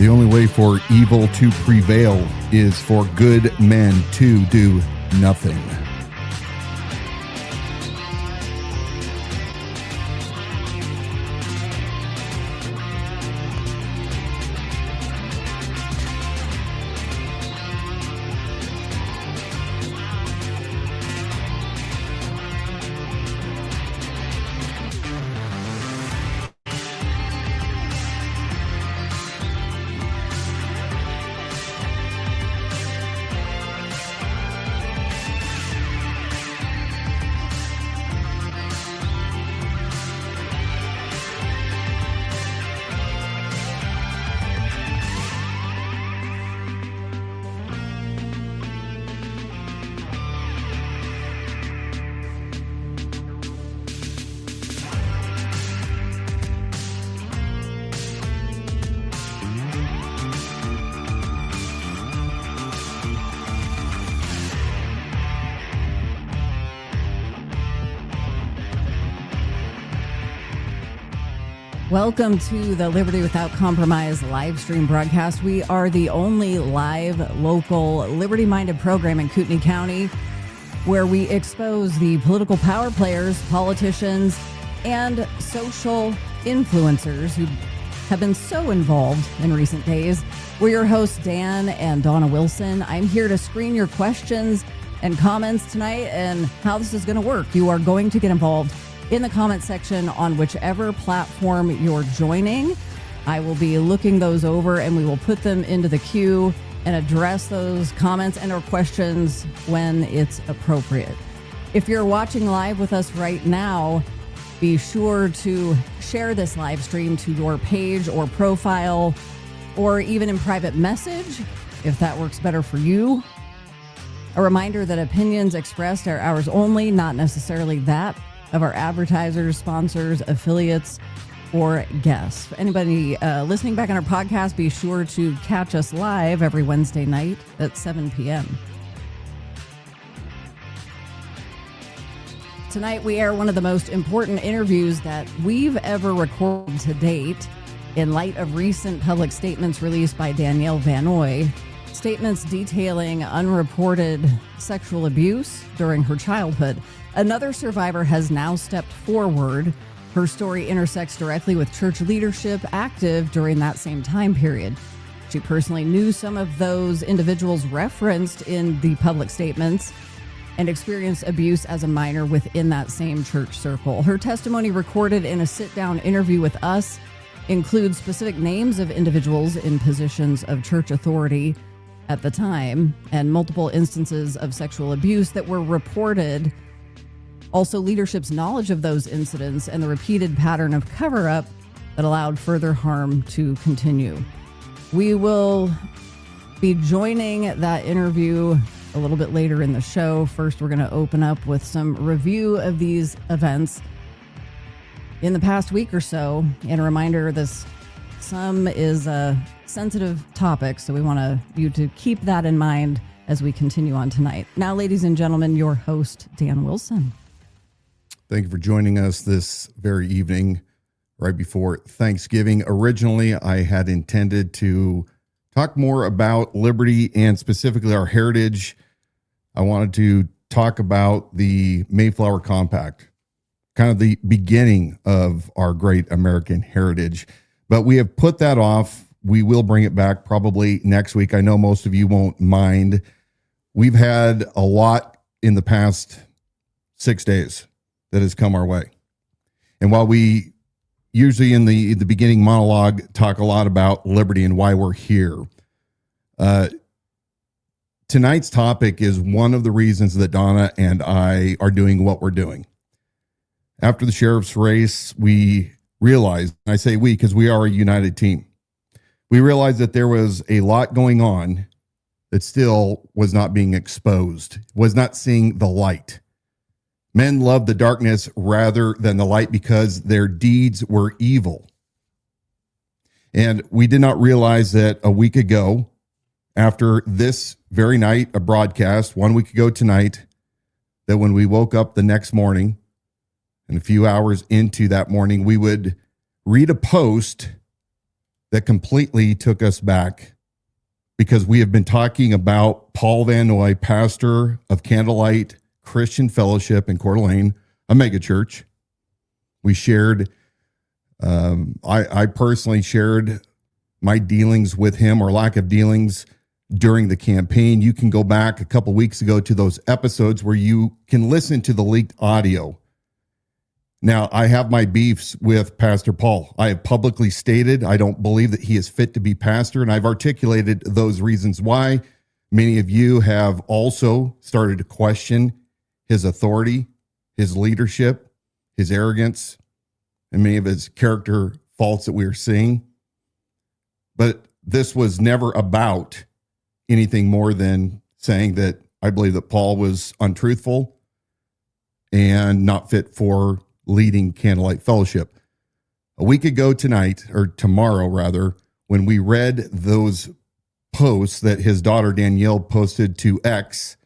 The only way for evil to prevail is for good men to do nothing. Welcome to the Liberty Without Compromise live stream broadcast. We are the only live, local, liberty-minded program in Kootenai County where we expose the political power players, politicians, and social influencers who have been so involved in recent days. We're your hosts, Dan and Dawna Wilson. I'm here to screen your questions and comments tonight and how this is going to work. You are going to get involved in the comment section on whichever platform you're joining. I will be looking those over and we will put them into the queue and address those comments and or questions when it's appropriate. If you're watching live with us right now, be sure to share this live stream to your page or profile or even in private message if that works better for you. A reminder that opinions expressed are ours only, not necessarily that of our advertisers, sponsors, affiliates, or guests. For anybody listening back on our podcast, be sure to catch us live every Wednesday night at 7 p.m. Tonight, we air one of the most important interviews that we've ever recorded to date in light of recent public statements released by Danielle Van Noy, statements detailing unreported sexual abuse during her childhood. Another survivor has now stepped forward. Her story intersects directly with church leadership active during that same time period. She personally knew some of those individuals referenced in the public statements and experienced abuse as a minor within that same church circle. Her testimony, recorded in a sit-down interview with us, includes specific names of individuals in positions of church authority at the time and multiple instances of sexual abuse that were reported. Also, leadership's knowledge of those incidents and the repeated pattern of cover-up that allowed further harm to continue. We will be joining that interview a little bit later in the show. First, we're going to open up with some review of these events in the past week or so. And a reminder, some is a sensitive topic, so we want you to keep that in mind as we continue on tonight. Now, ladies and gentlemen, your host, Dan Wilson. Thank you for joining us this very evening, right before Thanksgiving. Originally, I had intended to talk more about liberty and specifically our heritage. I wanted to talk about the Mayflower Compact, kind of the beginning of our great American heritage. But we have put that off. We will bring it back probably next week. I know most of you won't mind. We've had a lot in the past 6 days that has come our way. And while we usually in the beginning monologue talk a lot about liberty and why we're here, tonight's topic is one of the reasons that Dawna and I are doing what we're doing. After the sheriff's race, we realized, and I say we because we are a united team, we realized that there was a lot going on that still was not being exposed, was not seeing the light. Men loved the darkness rather than the light because their deeds were evil. And we did not realize that a week ago, after this very night, a broadcast, 1 week ago tonight, that when we woke up the next morning, and a few hours into that morning, we would read a post that completely took us back, because we have been talking about Paul Van Noy, pastor of Candlelight Christian Fellowship in Coeur d'Alene, a megachurch. We shared, I personally shared my dealings with him, or lack of dealings, during the campaign. You can go back a couple weeks ago to those episodes where you can listen to the leaked audio. Now, I have my beefs with Pastor Paul. I have publicly stated I don't believe that he is fit to be pastor, and I've articulated those reasons why. Many of you have also started to question his authority, his leadership, his arrogance, and many of his character faults that we are seeing. But this was never about anything more than saying that I believe that Paul was untruthful and not fit for leading Candlelight Fellowship. A week ago tonight, or tomorrow rather, when we read those posts that his daughter Danielle posted to X,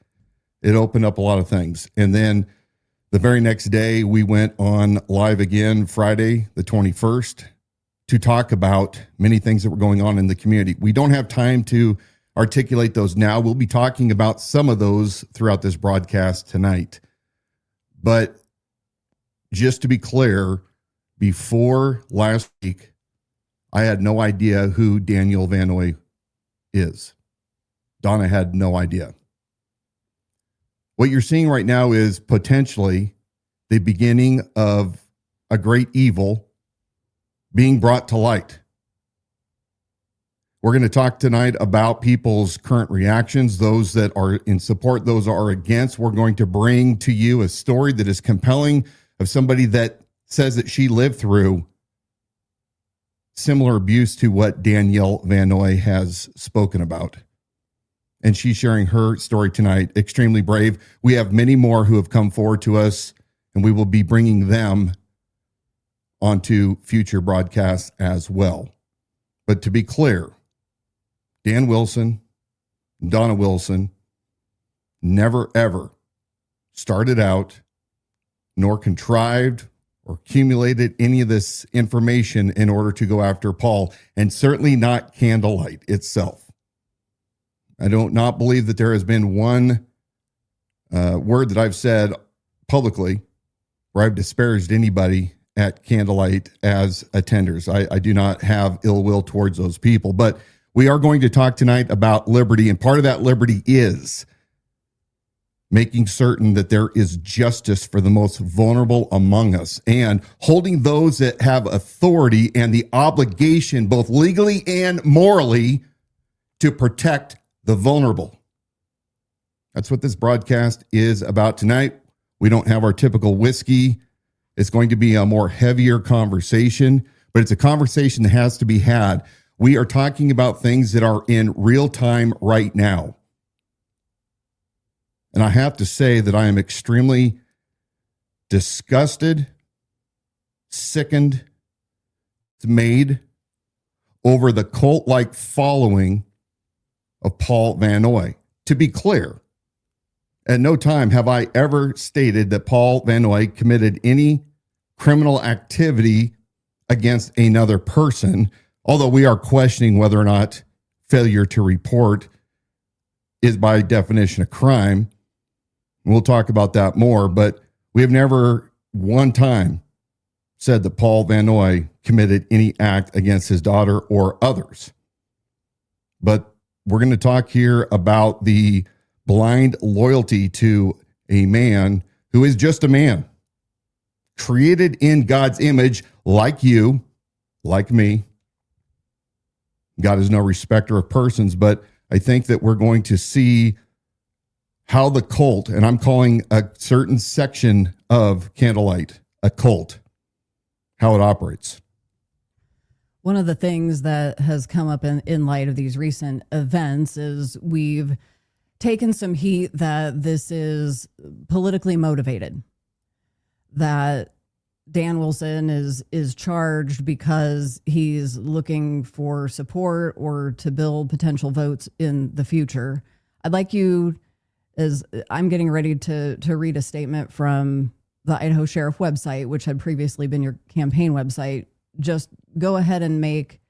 it opened up a lot of things. And then the very next day, we went on live again, Friday, the 21st, to talk about many things that were going on in the community. We don't have time to articulate those now. We'll be talking about some of those throughout this broadcast tonight. But just to be clear, before last week, I had no idea who Danielle Van Noy is. Dawna had no idea. What you're seeing right now is potentially the beginning of a great evil being brought to light. We're going to talk tonight about people's current reactions, those that are in support, those that are against. We're going to bring to you a story that is compelling, of somebody that says that she lived through similar abuse to what Danielle Van Noy has spoken about. And she's sharing her story tonight. Extremely brave. We have many more who have come forward to us, and we will be bringing them onto future broadcasts as well. But to be clear, Dan Wilson, Dawna Wilson, never ever started out nor contrived or accumulated any of this information in order to go after Paul, and certainly not Candlelight itself. I do not believe that there has been one word that I've said publicly where I've disparaged anybody at Candlelight as attenders. I do not have ill will towards those people, but we are going to talk tonight about liberty, and part of that liberty is making certain that there is justice for the most vulnerable among us, and holding those that have authority and the obligation, both legally and morally, to protect the vulnerable. That's what this broadcast is about tonight. We don't have our typical whiskey. It's going to be a more heavier conversation, but it's a conversation that has to be had. We are talking about things that are in real time right now. And I have to say that I am extremely disgusted, sickened, dismayed over the cult-like following of Paul Van Noy. To be clear, at no time have I ever stated that Paul Van Noy committed any criminal activity against another person, although we are questioning whether or not failure to report is by definition a crime. We'll talk about that more, but we have never one time said that Paul Van Noy committed any act against his daughter or others. But we're going to talk here about the blind loyalty to a man who is just a man, created in God's image, like you, like me. God is no respecter of persons, but I think that we're going to see how the cult, and I'm calling a certain section of Candlelight a cult, how it operates. One of the things that has come up in light of these recent events is we've taken some heat that this is politically motivated, that Dan Wilson is charged because he's looking for support or to build potential votes in the future. I'd like you, as I'm getting ready to read a statement from the Idaho Sheriff website, which had previously been your campaign website, just go ahead and make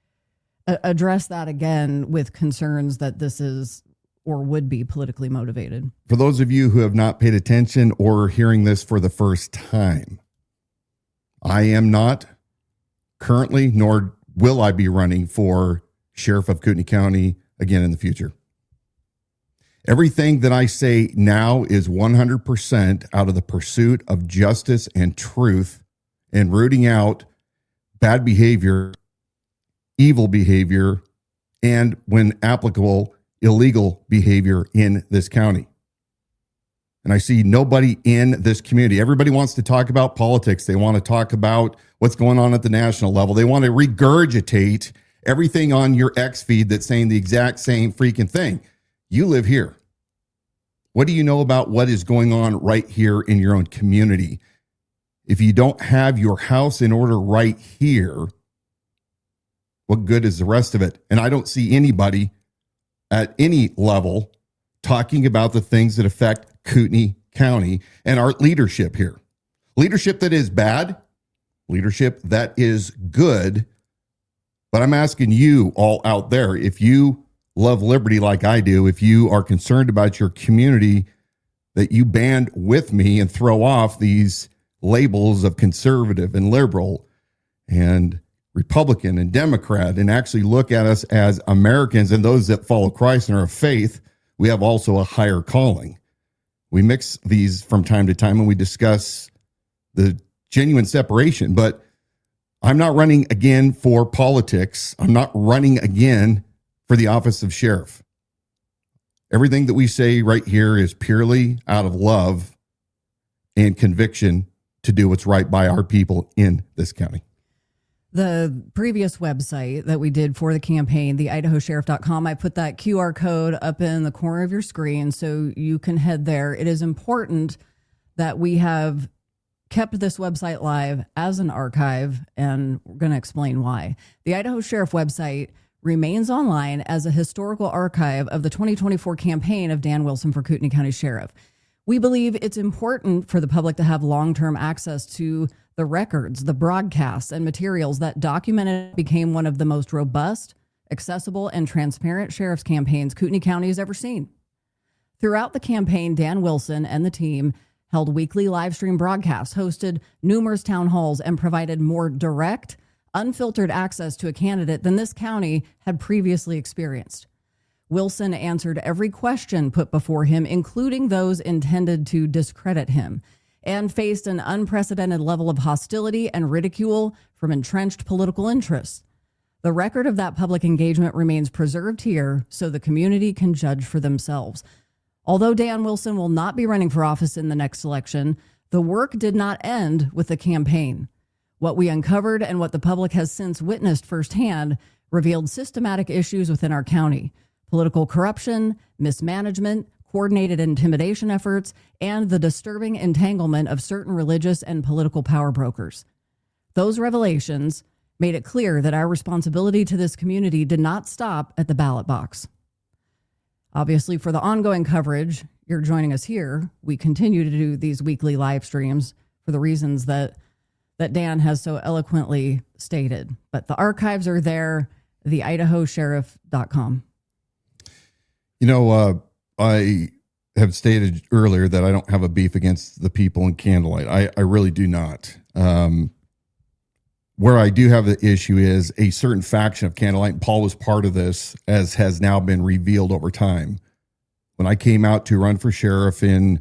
address that again with concerns that this is or would be politically motivated. For those of you who have not paid attention or hearing this for the first time, I am not currently, nor will I be running for sheriff of Kootenai County again in the future. Everything that I say now is 100% out of the pursuit of justice and truth and rooting out bad behavior, evil behavior, and when applicable, illegal behavior in this county. And I see nobody in this community. Everybody wants to talk about politics. They want to talk about what's going on at the national level. They want to regurgitate everything on your X feed that's saying the exact same freaking thing. You live here. What do you know about what is going on right here in your own community? If you don't have your house in order right here, what good is the rest of it? And I don't see anybody at any level talking about the things that affect Kootenai County and our leadership here. Leadership that is bad, leadership that is good. But I'm asking you all out there, if you love liberty like I do, if you are concerned about your community, that you band with me and throw off these labels of conservative and liberal and Republican and Democrat and actually look at us as Americans and those that follow Christ and are of faith. We have also a higher calling. We mix these from time to time and we discuss the genuine separation, but I'm not running again for politics. I'm not running again for the office of sheriff. Everything that we say right here is purely out of love and conviction to do what's right by our people in this county. The previous website that we did for the campaign, the idahosheriff.com, I put that QR code up in the corner of your screen so you can head there. It is important that we have kept this website live as an archive, and we're going to explain why. The Idaho Sheriff website remains online as a historical archive of the 2024 campaign of Dan Wilson for Kootenai County Sheriff. We believe it's important for the public to have long-term access to the records, the broadcasts, and materials that documented became one of the most robust, accessible, and transparent sheriff's campaigns Kootenai County has ever seen. Throughout the campaign, Dan Wilson and the team held weekly live stream broadcasts, hosted numerous town halls, and provided more direct, unfiltered access to a candidate than this county had previously experienced. Wilson answered every question put before him, including those intended to discredit him, and faced an unprecedented level of hostility and ridicule from entrenched political interests. The record of that public engagement remains preserved here so the community can judge for themselves. Although Dan Wilson will not be running for office in the next election, the work did not end with the campaign. What we uncovered and what the public has since witnessed firsthand revealed systematic issues within our county: political corruption, mismanagement, coordinated intimidation efforts, and the disturbing entanglement of certain religious and political power brokers. Those revelations made it clear that our responsibility to this community did not stop at the ballot box. Obviously, for the ongoing coverage, you're joining us here. We continue to do these weekly live streams for the reasons that Dan has so eloquently stated. But the archives are there, the idahosheriff.com. You know, I have stated earlier that I don't have a beef against the people in Candlelight. I really do not. Where I do have the issue is a certain faction of Candlelight, and Paul was part of this, as has now been revealed over time. When I came out to run for sheriff in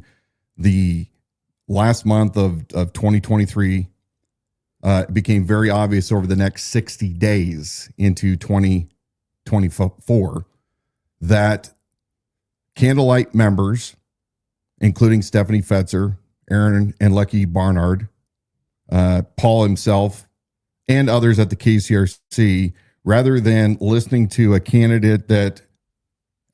the last month of 2023, it became very obvious over the next 60 days into 2024 that Candlelight members, including Stephanie Fetzer, Aaron and Lucky Barnard, Paul himself, and others at the KCRC, rather than listening to a candidate that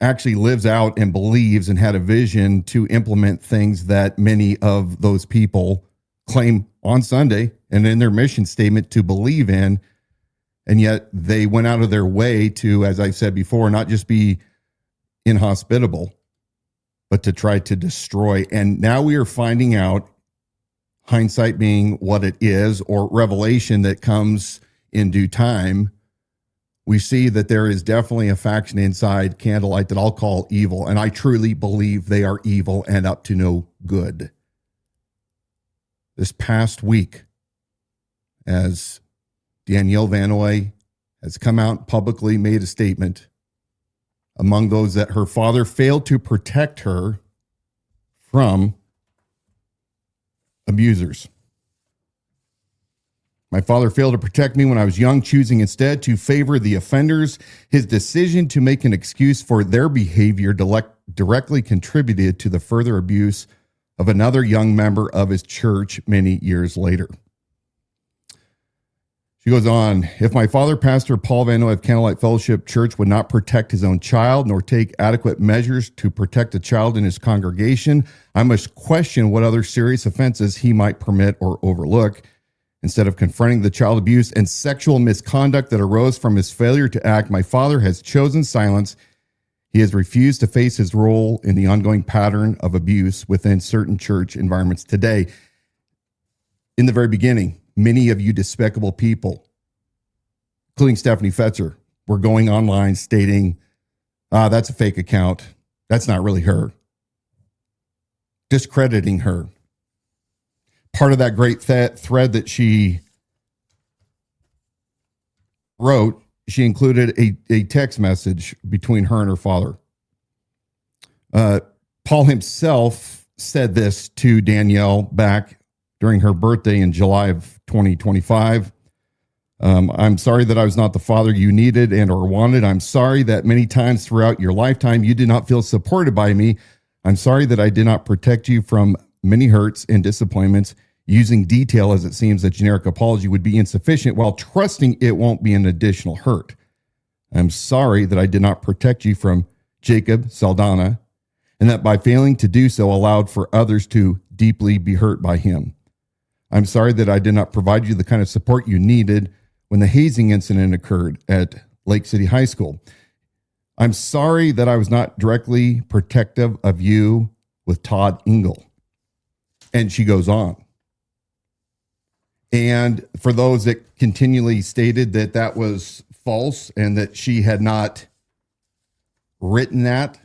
actually lives out and believes and had a vision to implement things that many of those people claim on Sunday and in their mission statement to believe in, and yet they went out of their way to, as I said before, not just be inhospitable, but to try to destroy. And now we are finding out, hindsight being what it is, or revelation that comes in due time, we see that there is definitely a faction inside Candlelight that I'll call evil, and I truly believe they are evil and up to no good. This past week, as Danielle Van Noy has come out publicly, made a statement among those that her father failed to protect her from abusers. My father failed to protect me when I was young, choosing instead to favor the offenders. His decision to make an excuse for their behavior directly contributed to the further abuse of another young member of his church many years later. She goes on, if my father, Pastor Paul Van Noy of Candlelight Fellowship Church, would not protect his own child nor take adequate measures to protect a child in his congregation, I must question what other serious offenses he might permit or overlook. Instead of confronting the child abuse and sexual misconduct that arose from his failure to act, my father has chosen silence. He has refused to face his role in the ongoing pattern of abuse within certain church environments today. In the very beginning, many of you despicable people, including Stephanie Fetzer, were going online stating, that's a fake account. That's not really her. Discrediting her. Part of that great thread that she wrote, she included a text message between her and her father. Paul himself said this to Danielle back during her birthday in July of 2025. I'm sorry that I was not the father you needed and or wanted. I'm sorry that many times throughout your lifetime you did not feel supported by me. I'm sorry that I did not protect you from many hurts and disappointments. Using detail as it seems that generic apology would be insufficient while trusting it won't be an additional hurt. I'm sorry that I did not protect you from Jacob Saldana and that by failing to do so allowed for others to deeply be hurt by him. I'm sorry that I did not provide you the kind of support you needed when the hazing incident occurred at Lake City High School. I'm sorry that I was not directly protective of you with Todd Engel. And she goes on. And for those that continually stated that that was false and that she had not written that,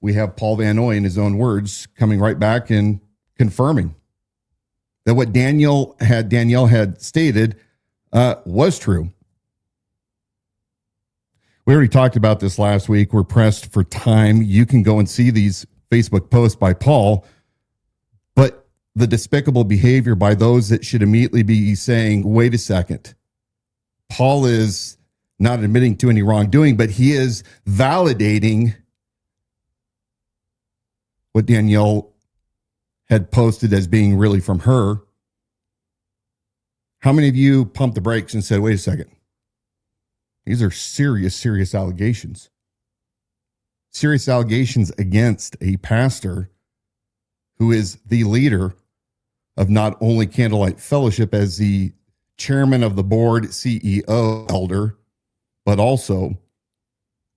we have Paul Van Noy in his own words coming right back and confirming that what Danielle had stated was true. We already talked about this last week. We're pressed for time. You can go and see these Facebook posts by Paul, but the despicable behavior by those that should immediately be saying, wait a second, Paul is not admitting to any wrongdoing, but he is validating what Danielle had posted as being really from her. How many of you pumped the brakes and said, wait a second, these are serious allegations. Serious allegations against a pastor who is the leader of not only Candlelight Fellowship as the chairman of the board, CEO, elder, but also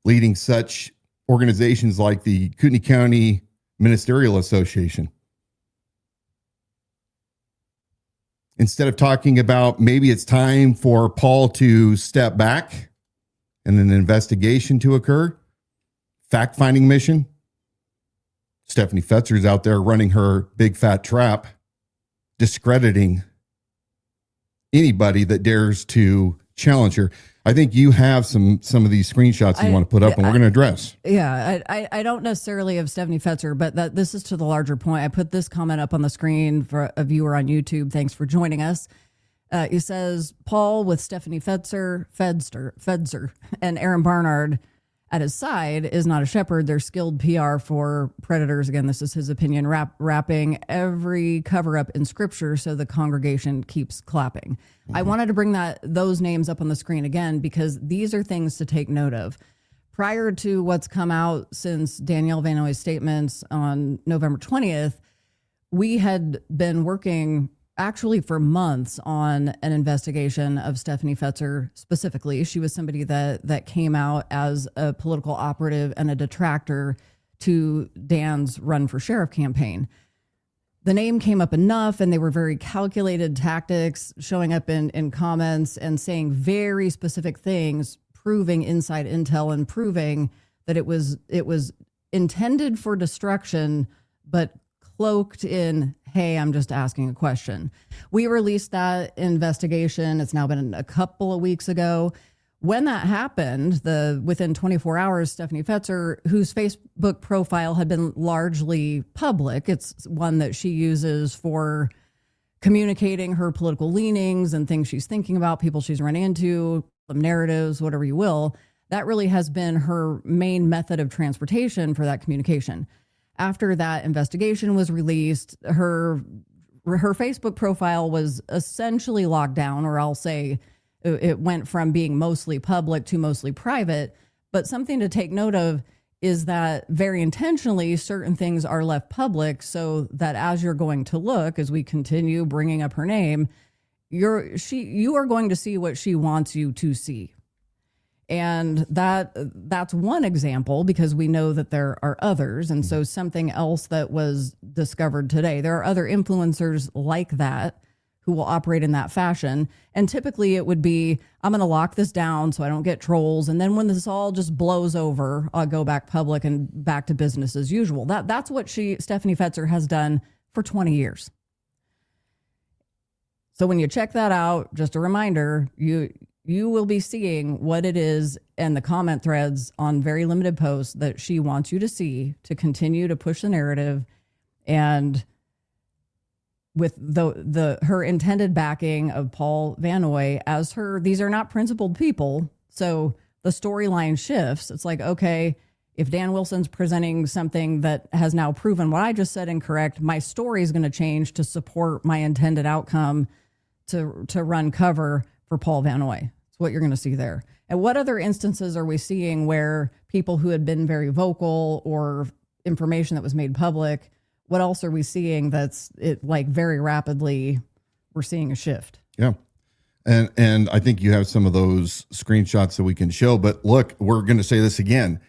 leading such organizations like the Kootenai County Ministerial Association. Instead of talking about maybe it's time for Paul to step back and an investigation to occur, fact-finding mission, Stephanie Fetzer is out there running her big fat trap, discrediting anybody that dares to challenge her. I think you have some of these screenshots you want to put up, and we're going to address. Yeah, I don't necessarily of Stephanie Fetzer, but this is to the larger point. I put this comment up on the screen for a viewer on YouTube. Thanks for joining us. It says, Paul with Stephanie Fetzer, and Aaron Barnard at his side is not a shepherd. They're skilled PR for predators. Again, this is his opinion, wrapping every cover up in scripture so the congregation keeps clapping. Mm-hmm. I wanted to bring those names up on the screen again because these are things to take note of. Prior to what's come out since Danielle Van Noy's statements on November 20th, we had been working actually for months on an investigation of Stephanie Fetzer specifically. She was somebody that came out as a political operative and a detractor to Dan's run for sheriff campaign. The name came up enough, and they were very calculated tactics, showing up in comments and saying very specific things proving inside intel and proving that it was intended for destruction, but cloaked in, hey, I'm just asking a question. We released that investigation. It's now been a couple of weeks ago. When that happened, within 24 hours, Stephanie Fetzer, whose Facebook profile had been largely public, it's one that she uses for communicating her political leanings and things she's thinking about, people she's running into, narratives, whatever you will. That really has been her main method of transportation for that communication. After that investigation was released, her Facebook profile was essentially locked down, or I'll say it went from being mostly public to mostly private. But something to take note of is that very intentionally certain things are left public so that as you're going to look, as we continue bringing up her name, you are going to see what she wants you to see. And that's one example, because we know that there are others. And so something else that was discovered today, there are other influencers like that who will operate in that fashion. And typically it would be, I'm going to lock this down so I don't get trolls. And then when this all just blows over, I'll go back public and back to business as usual. That's what Stephanie Fetzer has done for 20 years. So when you check that out, just a reminder, you will be seeing what it is and the comment threads on very limited posts that she wants you to see to continue to push the narrative, and with her intended backing of Paul Van Noy as these are not principled people. So the storyline shifts. It's like, okay, if Dan Wilson's presenting something that has now proven what I just said incorrect, my story is going to change to support my intended outcome to run cover for Paul Van Noy. That's what you're going to see there. And what other instances are we seeing where people who had been very vocal or information that was made public, what else are we seeing that's very rapidly we're seeing a shift? Yeah. And I think you have some of those screenshots that we can show, but look, we're going to say this again.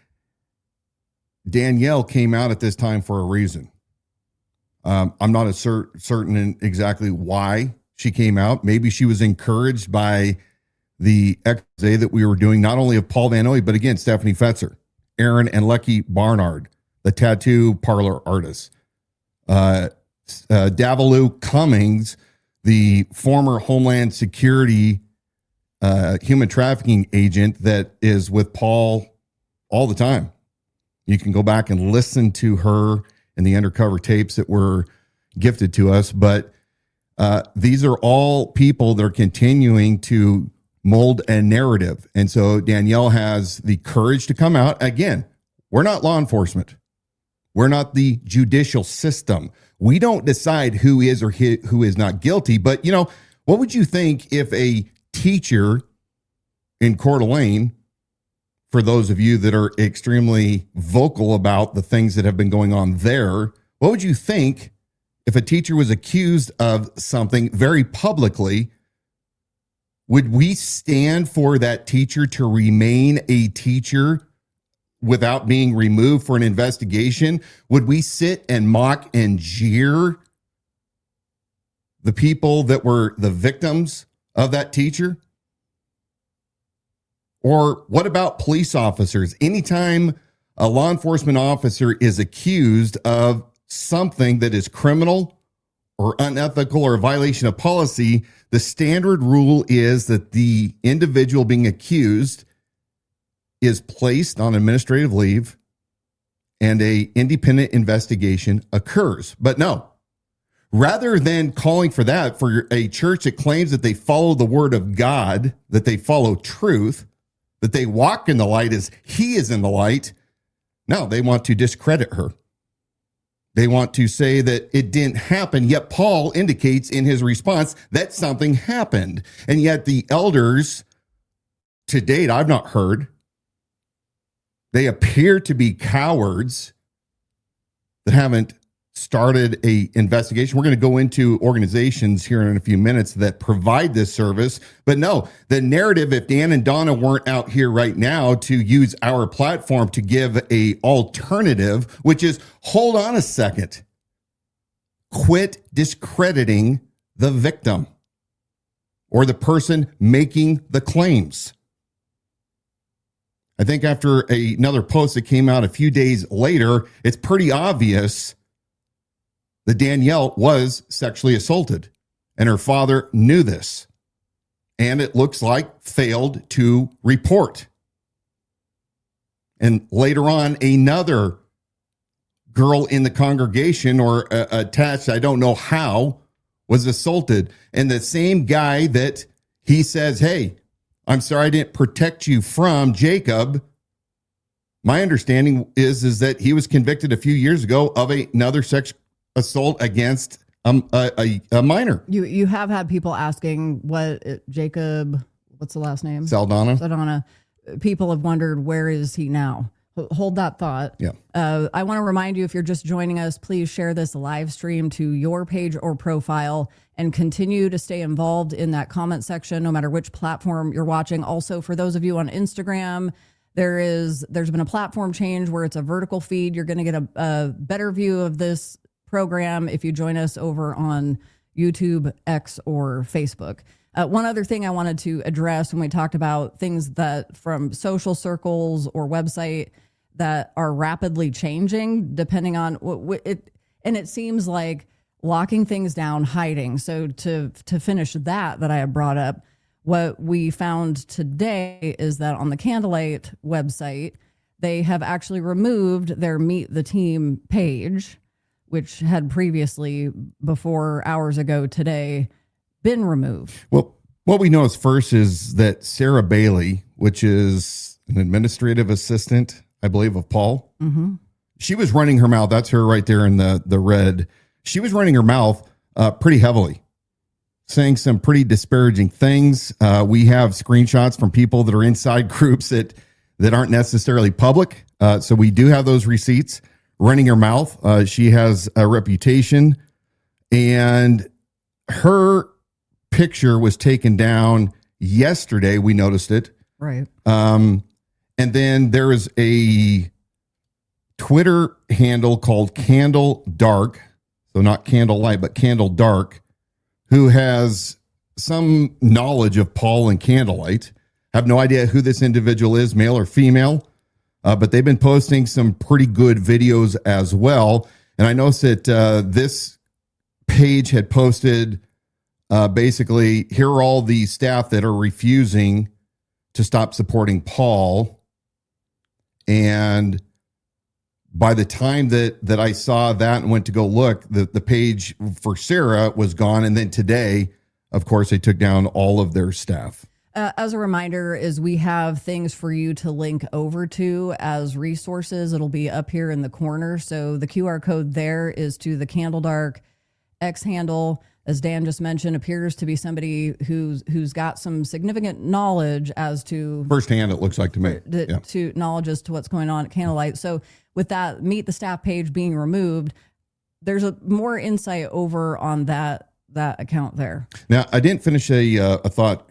Danielle came out at this time for a reason. I'm not certain in exactly why she came out. Maybe she was encouraged by the expose that we were doing, not only of Paul Van Noy, but again, Stephanie Fetzer, Aaron and Lucky Barnard, the tattoo parlor artist, Davalou Cummings, the former Homeland Security human trafficking agent that is with Paul all the time. You can go back and listen to her in the undercover tapes that were gifted to us. But these are all people that are continuing to mold a narrative. And so Danielle has the courage to come out. Again, we're not law enforcement. We're not the judicial system. We don't decide who is or who is not guilty. But, what would you think if a teacher in Coeur d'Alene, for those of you that are extremely vocal about the things that have been going on there, what would you think if a teacher was accused of something very publicly? Would we stand for that teacher to remain a teacher without being removed for an investigation? Would we sit and mock and jeer the people that were the victims of that teacher? Or what about police officers? Anytime a law enforcement officer is accused of something that is criminal or unethical or a violation of policy, the standard rule is that the individual being accused is placed on administrative leave and an independent investigation occurs. But no, rather than calling for that for a church that claims that they follow the word of God, that they follow truth, that they walk in the light as he is in the light, no, they want to discredit her. They want to say that it didn't happen, yet Paul indicates in his response that something happened. And yet the elders, to date, I've not heard, they appear to be cowards that haven't started a investigation. We're going to go into organizations here in a few minutes that provide this service. But no, the narrative, if Dan and Dawna weren't out here right now to use our platform to give a alternative, which is, hold on a second, quit discrediting the victim or the person making the claims. I think after another post that came out a few days later, it's pretty obvious that Danielle was sexually assaulted, and her father knew this, and it looks like failed to report. And later on, another girl in the congregation or attached, I don't know how, was assaulted. And the same guy that he says, hey, I'm sorry I didn't protect you from, Jacob, my understanding is that he was convicted a few years ago of another sex assault against a minor. You have had people asking Jacob, what's the last name? Saldana. People have wondered, where is he now? Hold that thought. Yeah. I want to remind you, if you're just joining us, please share this live stream to your page or profile and continue to stay involved in that comment section, no matter which platform you're watching. Also, for those of you on Instagram, there's been a platform change where it's a vertical feed. You're going to get a better view of this program if you join us over on YouTube, X, or Facebook. One other thing I wanted to address when we talked about things that from social circles or website that are rapidly changing depending on what it, and it seems like locking things down, hiding. So to finish that I had brought up, what we found today is that on the Candlelight website, they have actually removed their Meet the Team page, which had previously, before hours ago today, been removed. Well, what we know is first is that Sarah Bailey, which is an administrative assistant, I believe, of Paul, she was running her mouth. That's her right there in the red. She was running her mouth pretty heavily, saying some pretty disparaging things. We have screenshots from people that are inside groups that aren't necessarily public. So we do have those receipts. Running her mouth. She has a reputation, and her picture was taken down yesterday. We noticed it. Right. And then there is a Twitter handle called Candle Dark. So not Candlelight, but Candle Dark, who has some knowledge of Paul and Candlelight. Have no idea who this individual is, male or female. But they've been posting some pretty good videos as well. And I noticed that this page had posted basically, here are all the staff that are refusing to stop supporting Paul. And by the time that I saw that and went to go look, the page for Sarah was gone. And then today, of course, they took down all of their staff. As a reminder, is we have things for you to link over to as resources. It'll be up here in the corner. So the QR code there is to the Candle Dark X handle. As Dan just mentioned, appears to be somebody who's got some significant knowledge as to firsthand. It looks like to me to knowledge as to what's going on at Candlelight. So with that Meet the Staff page being removed, there's a more insight over on that account there. Now, I didn't finish a thought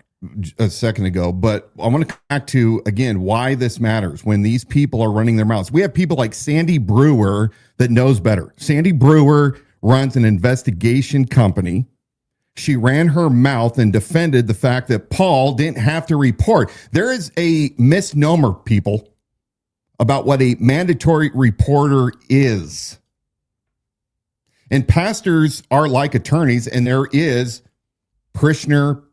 a second ago, but I want to come back to, again, why this matters when these people are running their mouths. We have people like Sandy Brewer that knows better. Sandy Brewer runs an investigation company. She ran her mouth and defended the fact that Paul didn't have to report. There is a misnomer, people, about what a mandatory reporter is. And pastors are like attorneys, and there is parishioner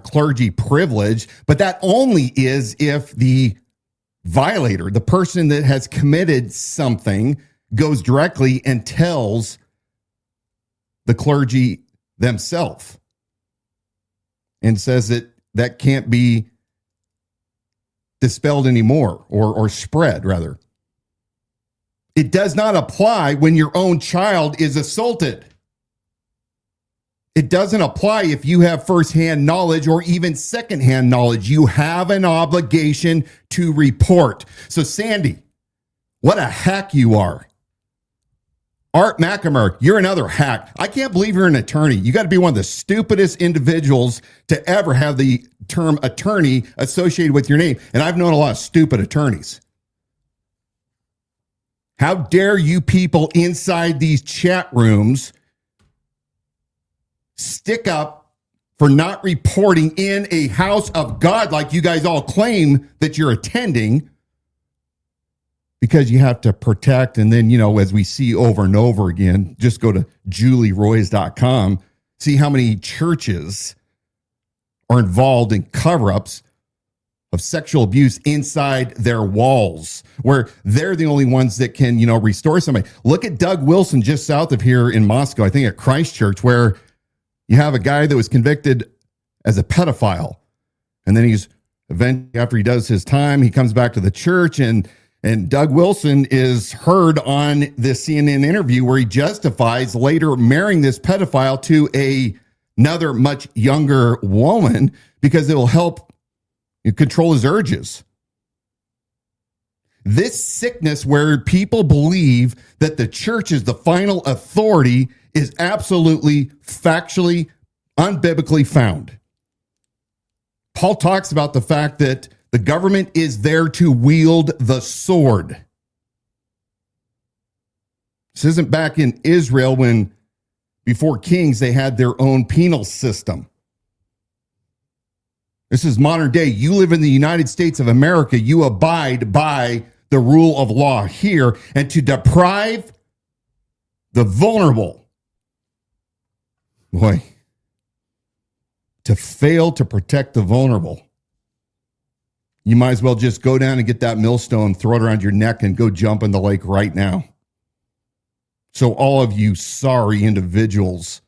clergy privilege, but that only is if the violator, the person that has committed something, goes directly and tells the clergy themselves and says that can't be dispelled anymore or spread, rather. It does not apply when your own child is assaulted. It doesn't apply if you have firsthand knowledge or even secondhand knowledge. You have an obligation to report. So, Sandy, what a hack you are. Art McNamara, you're another hack. I can't believe you're an attorney. You got to be one of the stupidest individuals to ever have the term attorney associated with your name. And I've known a lot of stupid attorneys. How dare you people inside these chat rooms stick up for not reporting in a house of God like you guys all claim that you're attending, because you have to protect. And then, as we see over and over again, just go to julieroys.com, see how many churches are involved in cover-ups of sexual abuse inside their walls, where they're the only ones that can, restore somebody. Look at Doug Wilson just south of here in Moscow, I think at Christchurch, where you have a guy that was convicted as a pedophile. And then he's eventually, after he does his time, he comes back to the church, and Doug Wilson is heard on this CNN interview where he justifies later marrying this pedophile to another much younger woman because it will help control his urges. This sickness where people believe that the church is the final authority is absolutely factually, unbiblically found. Paul talks about the fact that the government is there to wield the sword. This isn't back in Israel when, before kings, they had their own penal system. This is modern day. You live in the United States of America. You abide by the rule of law here. And to deprive the vulnerable, to fail to protect the vulnerable, you might as well just go down and get that millstone, throw it around your neck, and go jump in the lake right now. So all of you sorry individuals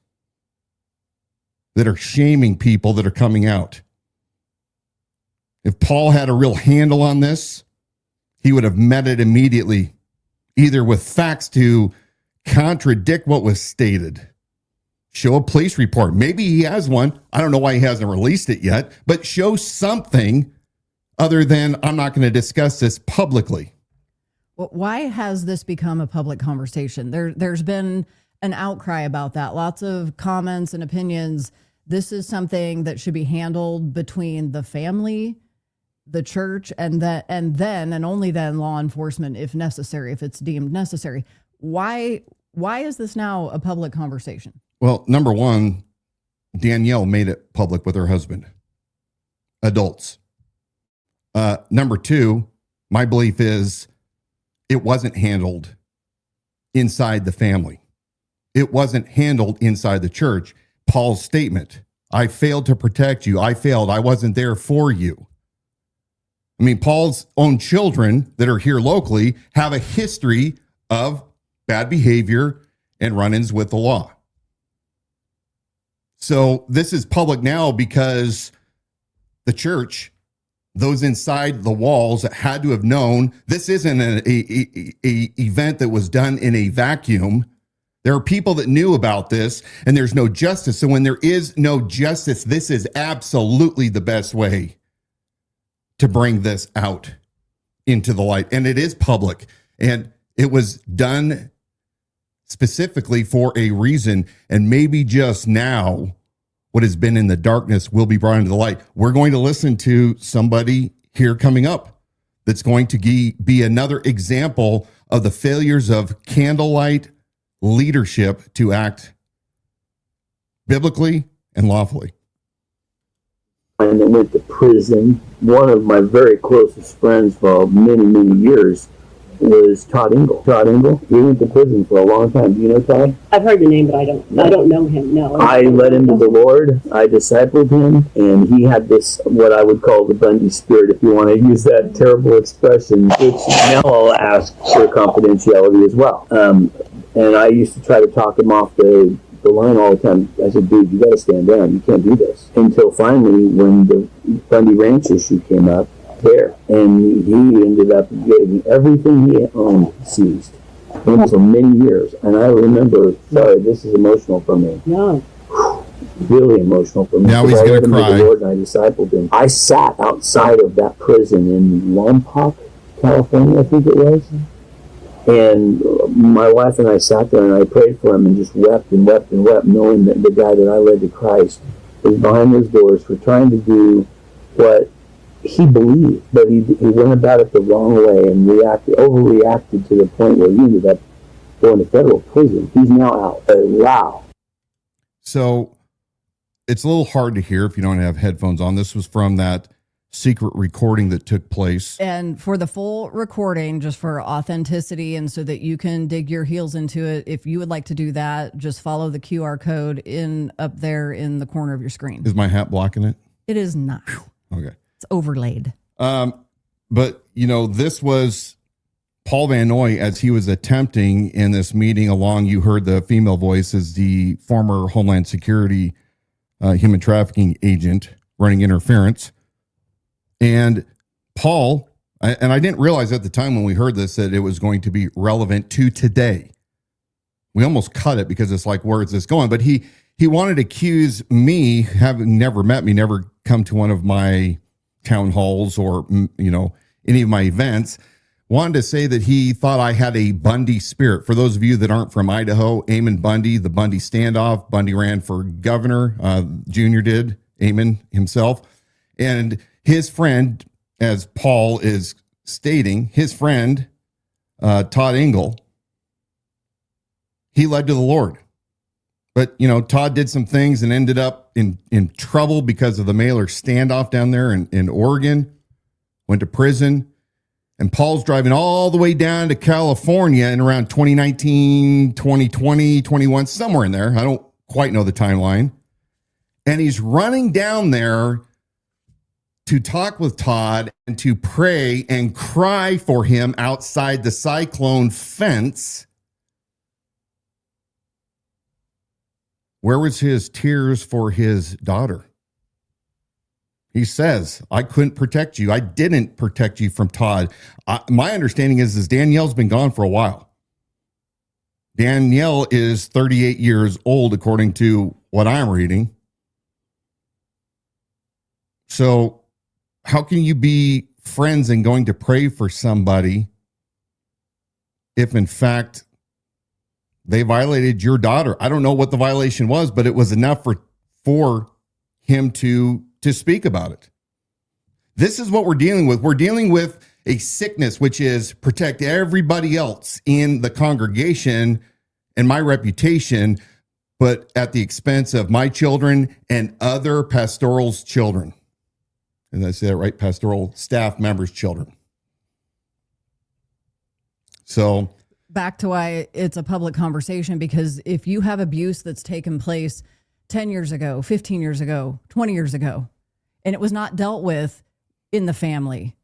that are shaming people that are coming out, if Paul had a real handle on this, he would have met it immediately, either with facts to contradict what was stated, show a police report. Maybe he has one. I don't know why he hasn't released it yet, but show something other than, I'm not going to discuss this publicly. Well, why has this become a public conversation? There's been an outcry about that. Lots of comments and opinions. This is something that should be handled between the family, the church, and then and only then law enforcement if necessary, if it's deemed necessary. Why is this now a public conversation? Well, number one, Danielle made it public with her husband. Adults. Number two, my belief is it wasn't handled inside the family. It wasn't handled inside the church. Paul's statement, I failed to protect you. I failed. I wasn't there for you. I mean, Paul's own children that are here locally have a history of bad behavior and run-ins with the law. So this is public now because the church, those inside the walls, had to have known this isn't an event that was done in a vacuum. There are people that knew about this, and there's no justice. So when there is no justice, this is absolutely the best way to bring this out into the light. And it is public, and it was done specifically for a reason. And maybe just now, what has been in the darkness will be brought into the light. We're going to listen to somebody here coming up that's going to be another example of the failures of Candlelight leadership to act biblically and lawfully. And I went to prison. One of my very closest friends for many, many years was Todd Engel. Todd Engel, he went to prison for a long time. Do you know Todd? I've heard the name, but I don't know him, no. I led him to the Lord. I discipled him, and he had this, what I would call the Bundy spirit, if you want to use that terrible expression, which now I'll ask for confidentiality as well. And I used to try to talk him off the line all the time. I said, dude, you got to stand down. You can't do this. Until finally, when the Bundy Ranch issue came up there, and he ended up getting everything he owned seized. And for many years. And I remember, sorry, this is emotional for me. No. Really emotional for me. Now he's going to cry. The Lord, and I discipled him. I sat outside of that prison in Lompoc, California, I think it was. And my wife and I sat there and I prayed for him and just wept and wept and wept, knowing that the guy that I led to Christ was behind those doors for trying to do what he believed, but he went about it the wrong way and overreacted to the point where he ended up going to federal prison. He's now out. Wow. So it's a little hard to hear if you don't have headphones on. This was from that secret recording that took place. And for the full recording, just for authenticity and so that you can dig your heels into it, if you would like to do that, just follow the QR code up there in the corner of your screen. Is my hat blocking it? It is not. Okay. It's overlaid. But, this was Paul Van Noy as he was attempting in this meeting along, you heard the female voice as the former Homeland Security human trafficking agent running interference. And Paul, and I didn't realize at the time when we heard this that it was going to be relevant to today. We almost cut it because it's like, where is this going? But he wanted to accuse me, having never met me, never come to one of my town halls or, any of my events, wanted to say that he thought I had a Bundy spirit. For those of you that aren't from Idaho, Eamon Bundy, the Bundy standoff, Bundy ran for governor, Junior did, Eamon himself. And his friend, as Paul is stating, his friend, Todd Engel, he led to the Lord. But, Todd did some things and ended up in trouble because of the Mailer standoff down there in Oregon, went to prison. And Paul's driving all the way down to California in around 2019, 2020, 21, somewhere in there. I don't quite know the timeline. And he's running down there to talk with Todd and to pray and cry for him outside the cyclone fence. Where was his tears for his daughter? He says, I couldn't protect you. I didn't protect you from Todd. My understanding is Danielle's been gone for a while. Danielle is 38 years old, according to what I'm reading. So how can you be friends and going to pray for somebody if, in fact, they violated your daughter? I don't know what the violation was, but it was enough for him to speak about it. This is what we're dealing with. We're dealing with a sickness, which is protect everybody else in the congregation and my reputation, but at the expense of my children and other pastoral's children. And I say that right, pastoral staff members' children. So back to why it's a public conversation, because if you have abuse that's taken place 10 years ago, 15 years ago, 20 years ago, and it was not dealt with in the family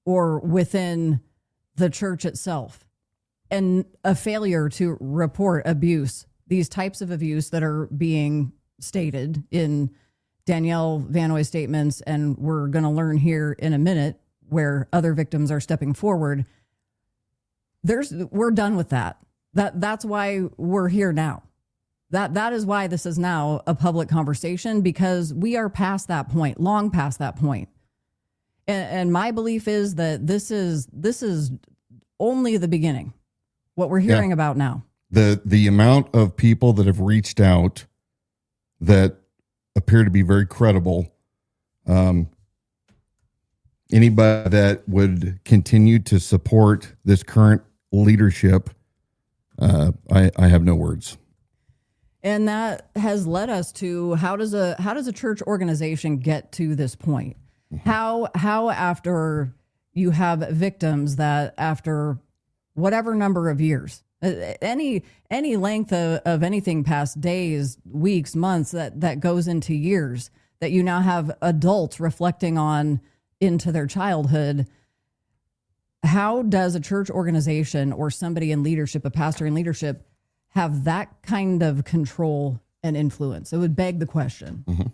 or within the church itself, and a failure to report abuse, these types of abuse that are being stated in Danielle Van Noy's statements, and we're going to learn here in a minute where other victims are stepping forward. We're done with that. That's why we're here now. That is why this is now a public conversation, because we are past that point, long past that point. And my belief is that this is only the beginning. What we're hearing about now. The amount of people that have reached out that appear to be very credible. Anybody that would continue to support this current leadership, I have no words. And that has led us to how does a church organization get to this point? Mm-hmm. How after you have victims that after whatever number of years, any length of anything past days, weeks, months, that goes into years, that you now have adults reflecting on into their childhood. How does a church organization or somebody in leadership, a pastor in leadership, have that kind of control and influence? It would beg the question. Mm-hmm.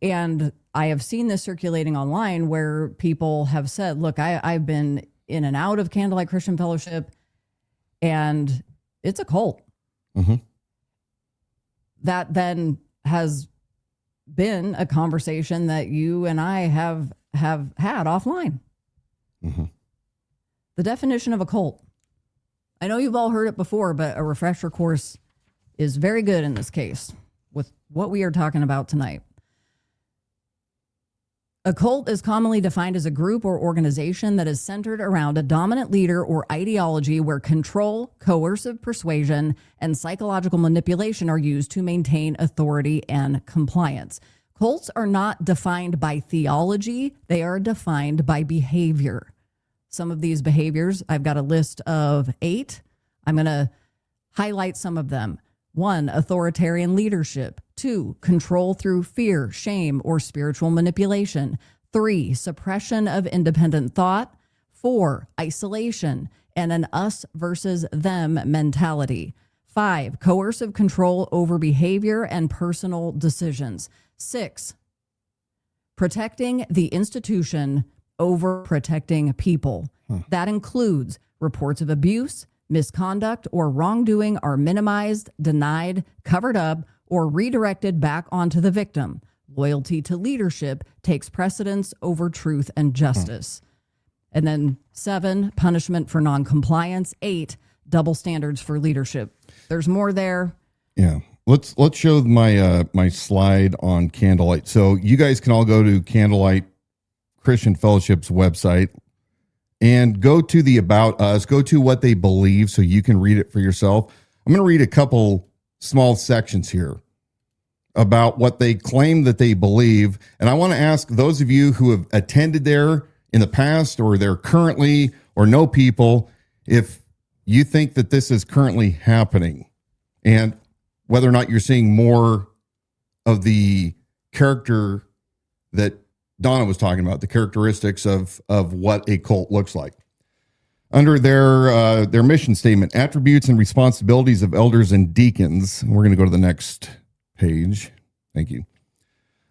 And I have seen this circulating online where people have said, look, I've been in and out of Candlelight Christian Fellowship, and it's a cult. Mm-hmm. That then has been a conversation that you and I have had offline. Mm-hmm. The definition of a cult. I know you've all heard it before, but a refresher course is very good in this case with what we are talking about tonight. A cult is commonly defined as a group or organization that is centered around a dominant leader or ideology where control, coercive persuasion, and psychological manipulation are used to maintain authority and compliance. Cults are not defined by theology, they are defined by behavior. Some of these behaviors, I've got a list of 8. I'm going to highlight some of them. 1, authoritarian leadership. 2, control through fear, shame, or spiritual manipulation. 3, suppression of independent thought. 4, isolation and an us versus them mentality. 5, coercive control over behavior and personal decisions. 6, protecting the institution over protecting people. That includes reports of abuse, misconduct, or wrongdoing are minimized, denied, covered up, or redirected back onto the victim. Loyalty to leadership takes precedence over truth and justice. And then 7, punishment for noncompliance. 8, double standards for leadership. There's more there. Yeah. Let's show my my slide on Candlelight. So you guys can all go to Candlelight Christian Fellowship's website and go to the About Us, go to what they believe so you can read it for yourself. I'm going to read a couple small sections here about what they claim that they believe. And I want to ask those of you who have attended there in the past or there currently or know people if you think that this is currently happening and whether or not you're seeing more of the character that Dawna was talking about, the characteristics of what a cult looks like. Under their mission statement, attributes and responsibilities of elders and deacons. We're going to go to the next page. Thank you.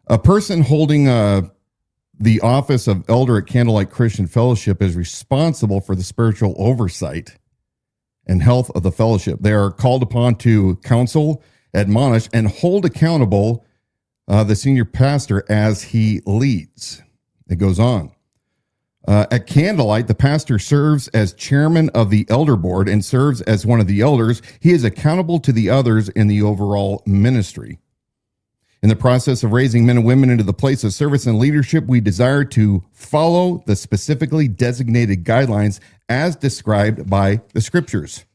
A person holding the office of elder at Candlelight Christian Fellowship is responsible for the spiritual oversight and health of the fellowship. They are called upon to counsel, admonish, and hold accountable the senior pastor as he leads. It goes on. At Candlelight, the pastor serves as chairman of the elder board and serves as one of the elders. He is accountable to the others in the overall ministry. In the process of raising men and women into the place of service and leadership, we desire to follow the specifically designated guidelines as described by the scriptures.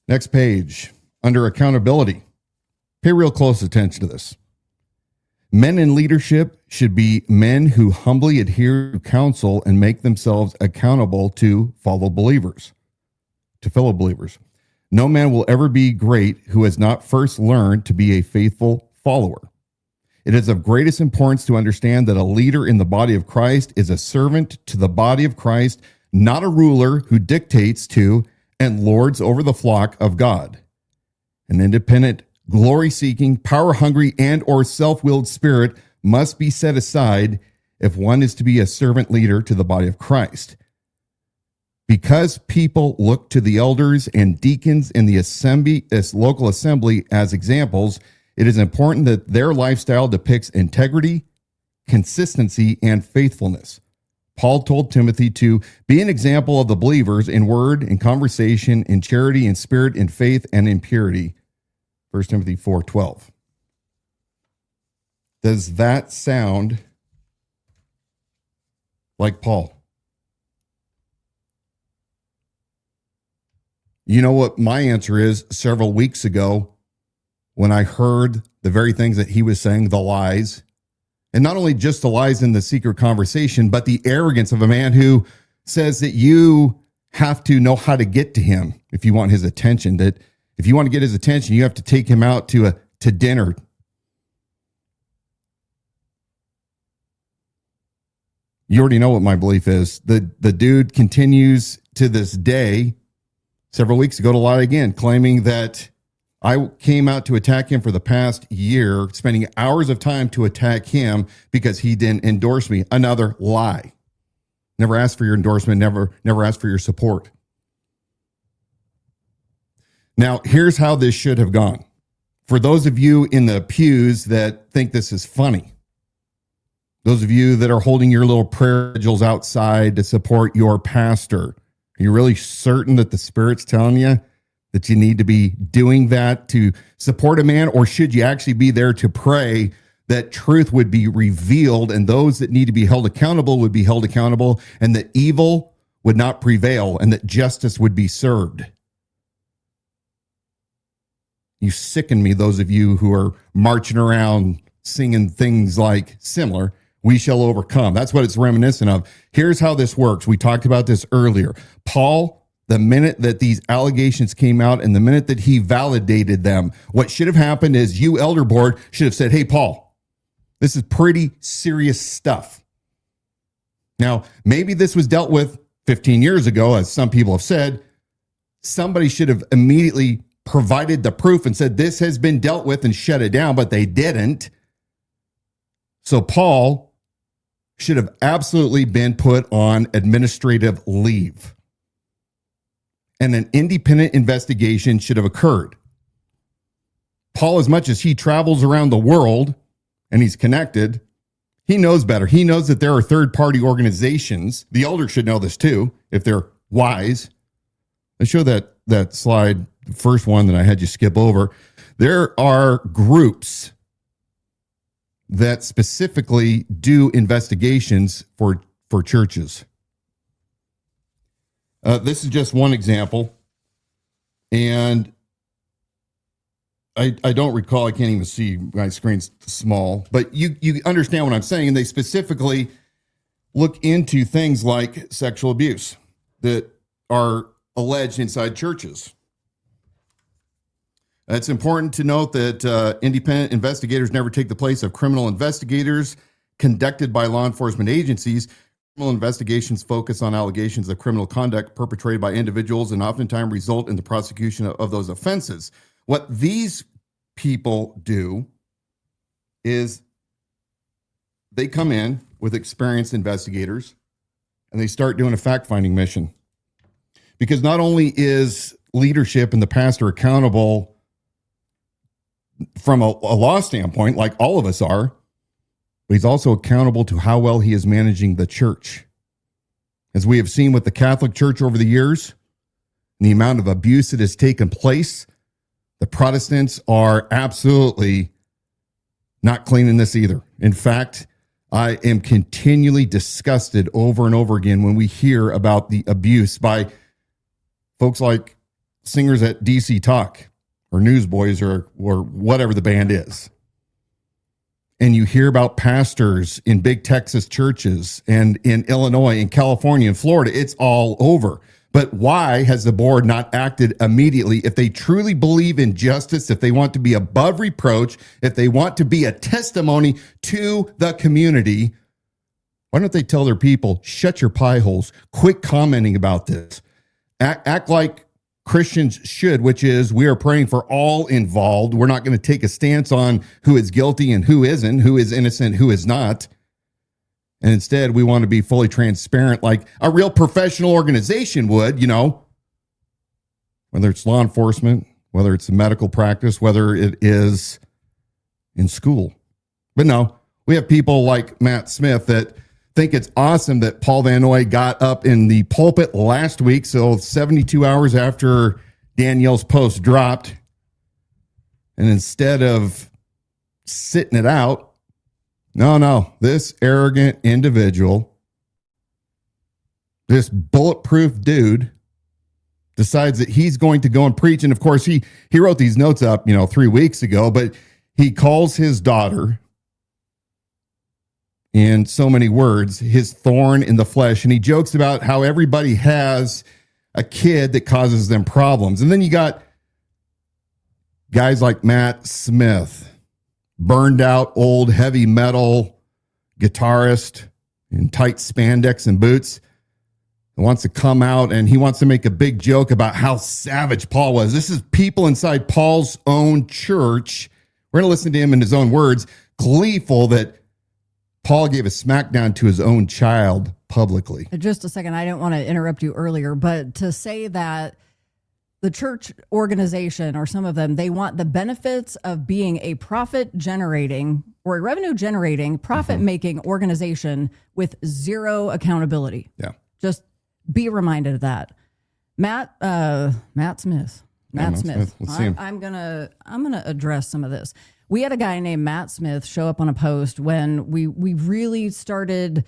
Next page, under accountability. Pay real close attention to this. Men in leadership should be men who humbly adhere to counsel and make themselves accountable to fellow believers. No man will ever be great who has not first learned to be a faithful follower. It is of greatest importance to understand that a leader in the body of Christ is a servant to the body of Christ, not a ruler who dictates to and lords over the flock of God. An independent, glory-seeking, power-hungry, and or self-willed spirit must be set aside if one is to be a servant leader to the body of Christ. Because people look to the elders and deacons in the assembly, this local assembly as examples, it is important that their lifestyle depicts integrity, consistency, and faithfulness. Paul told Timothy to be an example of the believers in word, in conversation, in charity, in spirit, in faith, and in purity. 1 Timothy 4:12. Does that sound like Paul? You know what my answer is several weeks ago when I heard the very things that he was saying, the lies, and not only just the lies in the secret conversation, but the arrogance of a man who says that you have to know how to get to him if you want his attention, that if you want to get his attention, you have to take him out to dinner. You already know what my belief is. The dude continues to this day, several weeks ago, to lie again, claiming that I came out to attack him for the past year, spending hours of time to attack him because he didn't endorse me. Another lie. Never asked for your endorsement, never asked for your support. Now, here's how this should have gone. For those of you in the pews that think this is funny, those of you that are holding your little prayer vigils outside to support your pastor, are you really certain that the Spirit's telling you that you need to be doing that to support a man? Or should you actually be there to pray that truth would be revealed, and those that need to be held accountable would be held accountable, and that evil would not prevail, and that justice would be served. You sicken me, those of you who are marching around singing things like similar, "We shall overcome." That's what it's reminiscent of. Here's how this works. We talked about this earlier. Paul, the minute that these allegations came out and the minute that he validated them, what should have happened is you, elder board, should have said, "Hey, Paul, this is pretty serious stuff." Now, maybe this was dealt with 15 years ago, as some people have said. Somebody should have immediately provided the proof and said, "This has been dealt with," and shut it down, but they didn't. So Paul should have absolutely been put on administrative leave. And an independent investigation should have occurred. Paul, as much as he travels around the world and he's connected, he knows better. He knows that there are third-party organizations. The elders should know this too, if they're wise. Let's show that slide, the first one that I had you skip over. There are groups that specifically do investigations for churches. This is just one example, and I don't recall. I can't even see, my screen's small, but you understand what I'm saying. And they specifically look into things like sexual abuse that are alleged inside churches. It's important to note that independent investigators never take the place of criminal investigators conducted by law enforcement agencies. Criminal investigations focus on allegations of criminal conduct perpetrated by individuals and oftentimes result in the prosecution of those offenses. What these people do is they come in with experienced investigators and they start doing a fact-finding mission. Because not only is leadership and the pastor accountable from a law standpoint, like all of us are, but he's also accountable to how well he is managing the church. As we have seen with the Catholic Church over the years, the amount of abuse that has taken place, the Protestants are absolutely not cleaning this either. In fact, I am continually disgusted over and over again when we hear about the abuse by folks like singers at DC Talk or Newsboys or whatever the band is. And you hear about pastors in big Texas churches and in Illinois, in California, in Florida. It's all over. But why has the board not acted immediately? If they truly believe in justice, if they want to be above reproach, if they want to be a testimony to the community, why don't they tell their people, shut your pie holes, quit commenting about this, act like Christians should, which is we are praying for all involved. We're not going to take a stance on who is guilty and who isn't, who is innocent, who is not. And instead, we want to be fully transparent like a real professional organization would, whether it's law enforcement, whether it's a medical practice, whether it is in school. But no, we have people like Matt Smith that think it's awesome that Paul Van Noy got up in the pulpit last week, so 72 hours after Danielle's post dropped, and instead of sitting it out, no, this arrogant individual, this bulletproof dude, decides that he's going to go and preach. And of course, he wrote these notes up, 3 weeks ago, but he calls his daughter, in so many words, his thorn in the flesh. And he jokes about how everybody has a kid that causes them problems. And then you got guys like Matt Smith, burned out old heavy metal guitarist in tight spandex and boots, who wants to come out and he wants to make a big joke about how savage Paul was. This is people inside Paul's own church. We're going to listen to him in his own words, gleeful that Paul gave a smackdown to his own child publicly. Just a second. I didn't want to interrupt you earlier, but to say that the church organization, or some of them, they want the benefits of being a profit generating or a revenue generating, profit making organization with zero accountability. Yeah. Just be reminded of that. Matt Smith. Let's see him. I'm gonna address some of this. We had a guy named Matt Smith show up on a post when we really started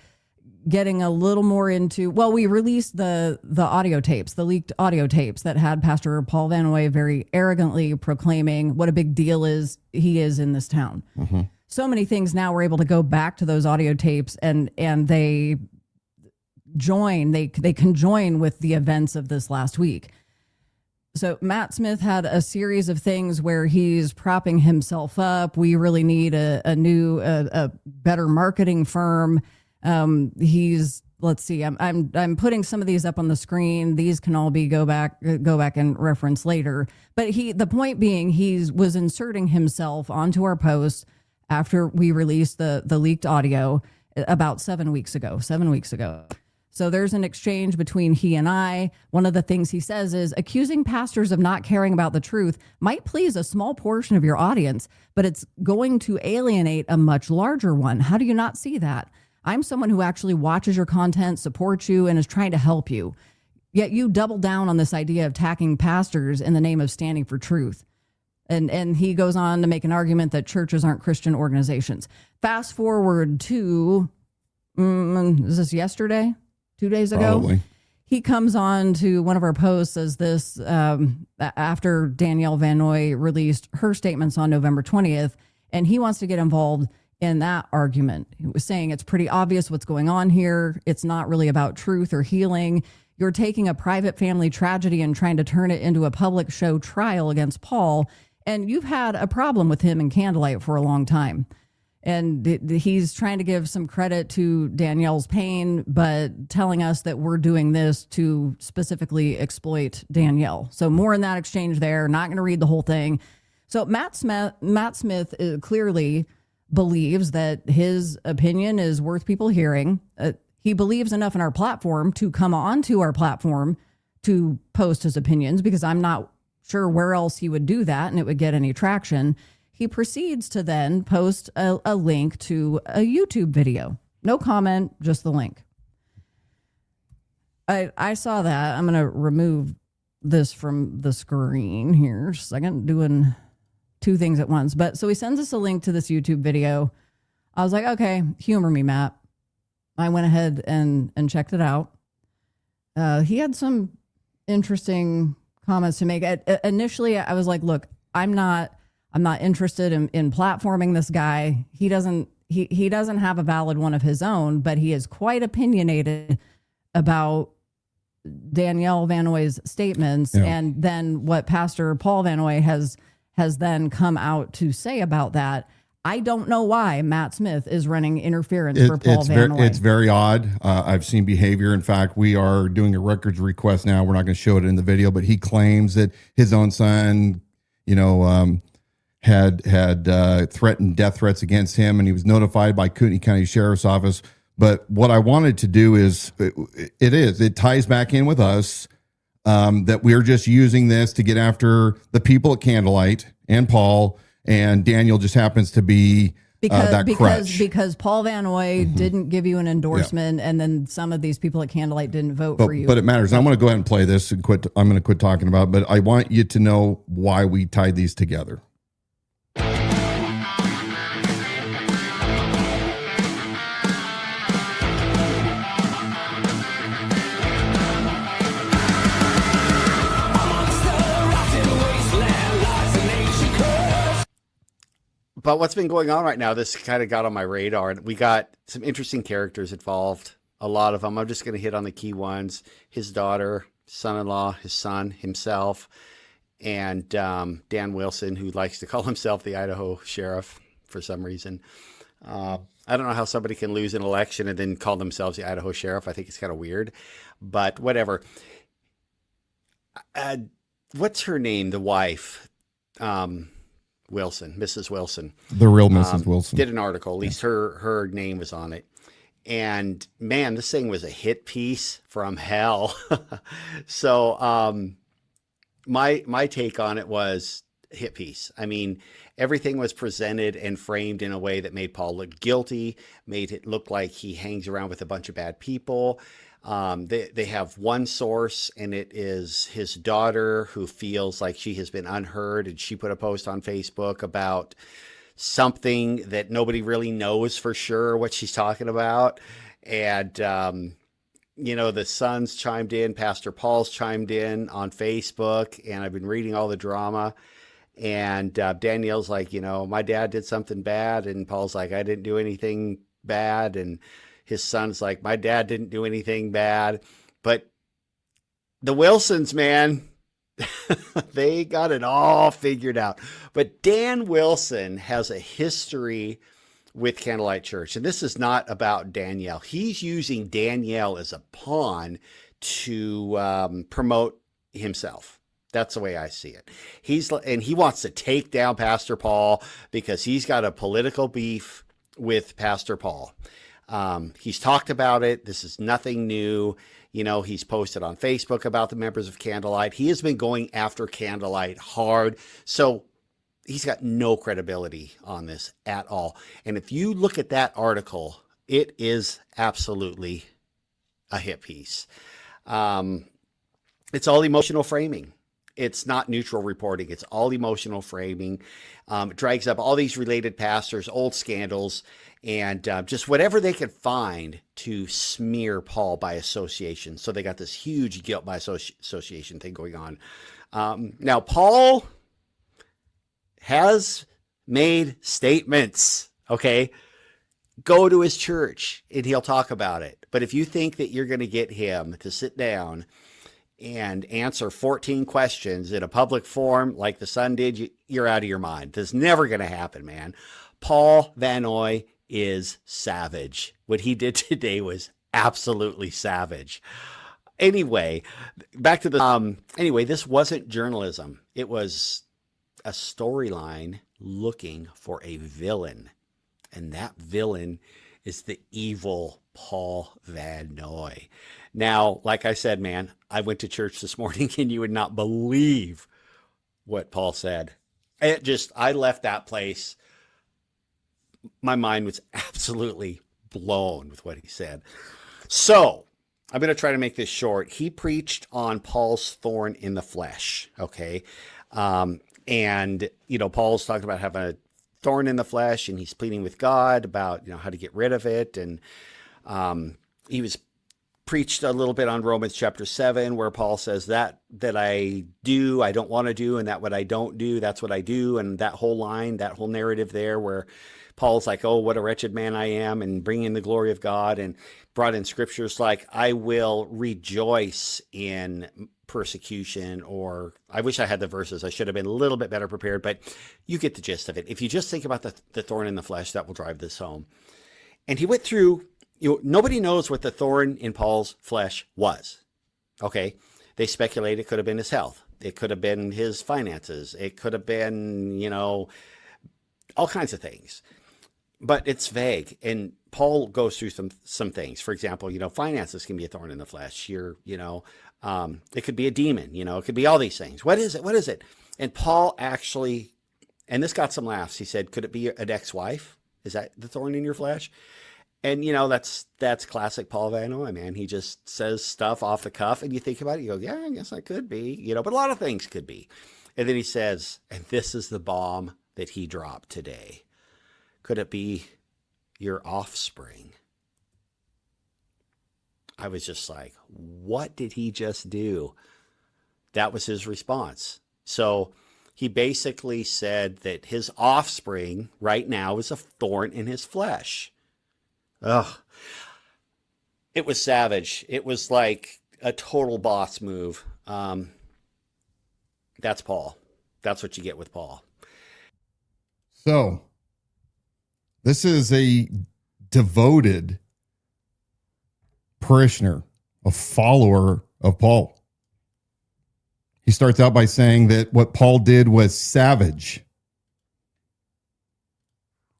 getting a little more into, well, we released the audio tapes, the leaked audio tapes that had Pastor Paul Van Noy very arrogantly proclaiming what a big deal he is in this town. Mm-hmm. So many things now we're able to go back to those audio tapes and they conjoin with the events of this last week. So Matt Smith had a series of things where he's propping himself up. We really need a new, better marketing firm. Let's see, I'm putting some of these up on the screen. These can all be go back and reference later. But the point being, he was inserting himself onto our posts after we released the leaked audio about 7 weeks ago. So there's an exchange between he and I. One of the things he says is accusing pastors of not caring about the truth might please a small portion of your audience, but it's going to alienate a much larger one. How do you not see that? I'm someone who actually watches your content, supports you, and is trying to help you. Yet you double down on this idea of attacking pastors in the name of standing for truth. And he goes on to make an argument that churches aren't Christian organizations. Fast forward to, is this yesterday? 2 days ago? Probably. He comes on to one of our posts as this, after Danielle Van Noy released her statements on November 20th, and he wants to get involved in that argument. He was saying it's pretty obvious what's going on here. It's not really about truth or healing. You're taking a private family tragedy and trying to turn it into a public show trial against Paul. And you've had a problem with him in Candlelight for a long time. And he's trying to give some credit to Danielle's pain, but telling us that we're doing this to specifically exploit Danielle. So more in that exchange there. Not going to read the whole thing. So Matt Smith clearly believes that his opinion is worth people hearing. He believes enough in our platform to come onto our platform to post his opinions, because I'm not sure where else he would do that and it would get any traction. He proceeds to then post a link to a YouTube video. No comment, just the link. I saw that. I'm going to remove this from the screen here. Just a second, doing two things at once. But so he sends us a link to this YouTube video. I was like, okay, humor me, Matt. I went ahead and checked it out. He had some interesting comments to make. Initially, I was like, look, I'm not interested in platforming this guy. He doesn't have a valid one of his own, but he is quite opinionated about Danielle Van Noy's statements. Yeah. And then what Pastor Paul Van Noy has then come out to say about that. I don't know why Matt Smith is running interference for Paul Van Noy. It's very odd. I've seen behavior. In fact, we are doing a records request now. We're not going to show it in the video, but he claims that his own son, had threatened death threats against him, and he was notified by Kootenai County Sheriff's Office. But what I wanted to do is, it ties back in with us, that we're just using this to get after the people at Candlelight and Paul, and Daniel just happens to be because Paul Van Noy didn't give you an endorsement, and then some of these people at Candlelight didn't vote for you. But it matters. I'm going to go ahead and play this and quit. I'm going to quit talking about it, but I want you to know why we tied these together. But what's been going on right now, this kind of got on my radar, and we got some interesting characters involved, a lot of them. I'm just going to hit on the key ones. His daughter, son-in-law, his son, himself, and Dan Wilson, who likes to call himself the Idaho sheriff for some reason. I don't know how somebody can lose an election and then call themselves the Idaho sheriff. I think it's kind of weird, but whatever. What's her name? The wife, Wilson, Mrs. Wilson. The real Mrs. Wilson. Did an article, at least her name was on it. And man, this thing was a hit piece from hell. So my take on it was hit piece. I mean, everything was presented and framed in a way that made Paul look guilty, made it look like he hangs around with a bunch of bad people. They have one source, and it is his daughter, who feels like she has been unheard. And she put a post on Facebook about something that nobody really knows for sure what she's talking about. And, the Sons chimed in, Pastor Paul's chimed in on Facebook, and I've been reading all the drama. And Danielle's like, my dad did something bad. And Paul's like, I didn't do anything bad. And his son's like, my dad didn't do anything bad. But the Wilsons, man, they got it all figured out. But Dan Wilson has a history with Candlelight Church. And this is not about Danielle. He's using Danielle as a pawn to promote himself. That's the way I see it. He wants to take down Pastor Paul because he's got a political beef with Pastor Paul. He's talked about it. This is nothing new. He's posted on Facebook about the members of Candlelight. He has been going after Candlelight hard. So he's got no credibility on this at all. And if you look at that article, it is absolutely a hit piece. It's all emotional framing. It's not neutral reporting. It's all emotional framing. It drags up all these related pastors, old scandals, and just whatever they could find to smear Paul by association. So they got this huge guilt by association thing going on. Now, Paul has made statements, okay? Go to his church and he'll talk about it. But if you think that you're going to get him to sit down and answer 14 questions in a public forum like the Sun did, you're out of your mind. That's never going to happen, man. Paul Van Noy is savage. What he did today was absolutely savage. Anyway, back to the, this wasn't journalism. It was a storyline looking for a villain. And that villain is the evil Paul Van Noy. Now, like I said, man, I went to church this morning and you would not believe what Paul said. I left that place. My mind was absolutely blown with what he said. So I'm going to try to make this short. He preached on Paul's thorn in the flesh. Okay. And Paul's talking about having a thorn in the flesh and he's pleading with God about, how to get rid of it. And he was preached a little bit on Romans chapter 7, where Paul says that I don't want to do, and that what I don't do, that's what I do. And that whole line, that whole narrative there where Paul's like, oh, what a wretched man I am, and bringing the glory of God, and brought in scriptures like, I will rejoice in persecution, or I wish I had the verses. I should have been a little bit better prepared, but you get the gist of it. If you just think about the thorn in the flesh, that will drive this home. And he went through, nobody knows what the thorn in Paul's flesh was. Okay. They speculate it could have been his health. It could have been his finances. It could have been, all kinds of things. But it's vague. And Paul goes through some things. For example, finances can be a thorn in the flesh. It could be a demon, it could be all these things. What is it? What is it? And Paul actually, and this got some laughs. He said, could it be an ex-wife? Is that the thorn in your flesh? And, that's classic Paul Van Noy, man. He just says stuff off the cuff and you think about it, you go, yeah, I guess that could be, but a lot of things could be. And then he says, and this is the bomb that he dropped today. Could it be your offspring? I was just like, what did he just do? That was his response. So he basically said that his offspring right now is a thorn in his flesh. Ugh. It was savage. It was like a total boss move. That's Paul. That's what you get with Paul. So this is a devoted parishioner, a follower of Paul. He starts out by saying that what Paul did was savage.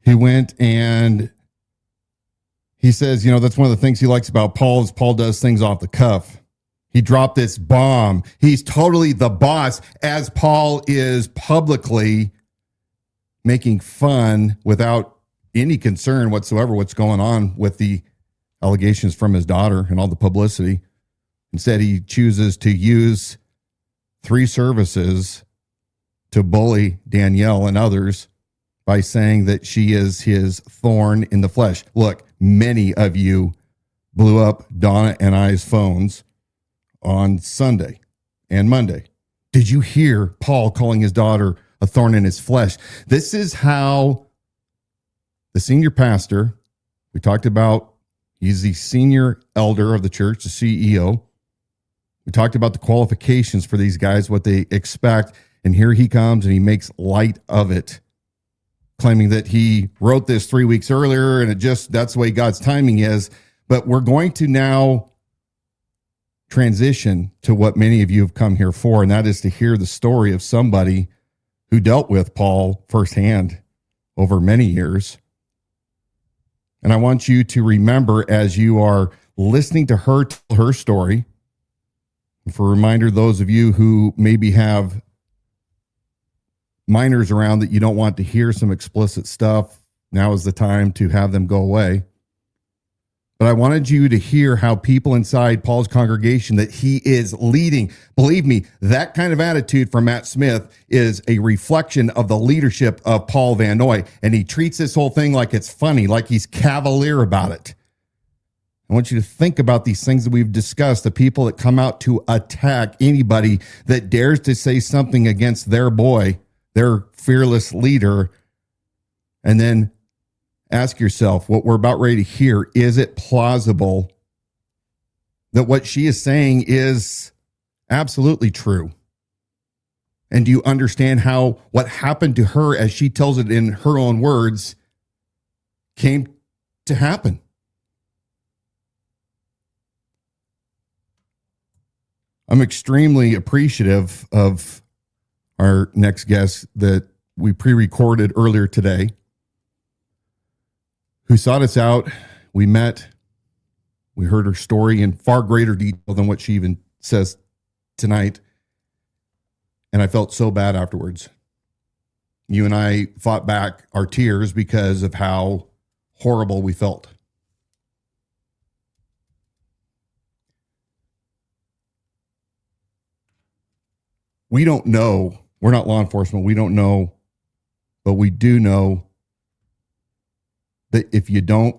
He went and he says, that's one of the things he likes about Paul is Paul does things off the cuff. He dropped this bomb. He's totally the boss, as Paul is publicly making fun without any concern whatsoever what's going on with the allegations from his daughter and all the publicity. Instead, he chooses to use 3 services to bully Danielle and others by saying that she is his thorn in the flesh. Look, many of you blew up Dawna and I's phones on Sunday and Monday. Did you hear Paul calling his daughter a thorn in his flesh? This is how the senior pastor, we talked about, he's the senior elder of the church, the CEO. We talked about the qualifications for these guys, what they expect. And here he comes and he makes light of it, claiming that he wrote this 3 weeks earlier and that's the way God's timing is. But we're going to now transition to what many of you have come here for, and that is to hear the story of somebody who dealt with Paul firsthand over many years. And I want you to remember, as you are listening to her tell her story, for a reminder, those of you who maybe have minors around that you don't want to hear some explicit stuff, now is the time to have them go away. But I wanted you to hear how people inside Paul's congregation that he is leading, believe me, that kind of attitude from Matt Smith is a reflection of the leadership of Paul Van Noy. And he treats this whole thing like it's funny, like he's cavalier about it. I want you to think about these things that we've discussed, the people that come out to attack anybody that dares to say something against their boy, their fearless leader, and then ask yourself what we're about ready to hear. Is it plausible that what she is saying is absolutely true? And do you understand how what happened to her, as she tells it in her own words, came to happen? I'm extremely appreciative of our next guest that we pre-recorded earlier today, who sought us out. We met, we heard her story in far greater detail than what she even says tonight. And I felt so bad afterwards. You and I fought back our tears because of how horrible we felt. We don't know. We're not law enforcement. We don't know, but we do know that if you don't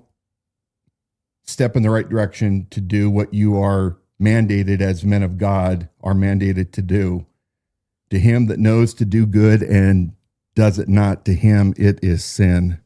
step in the right direction to do what you are mandated as men of God are mandated to do, to him that knows to do good and does it not, to him it is sin.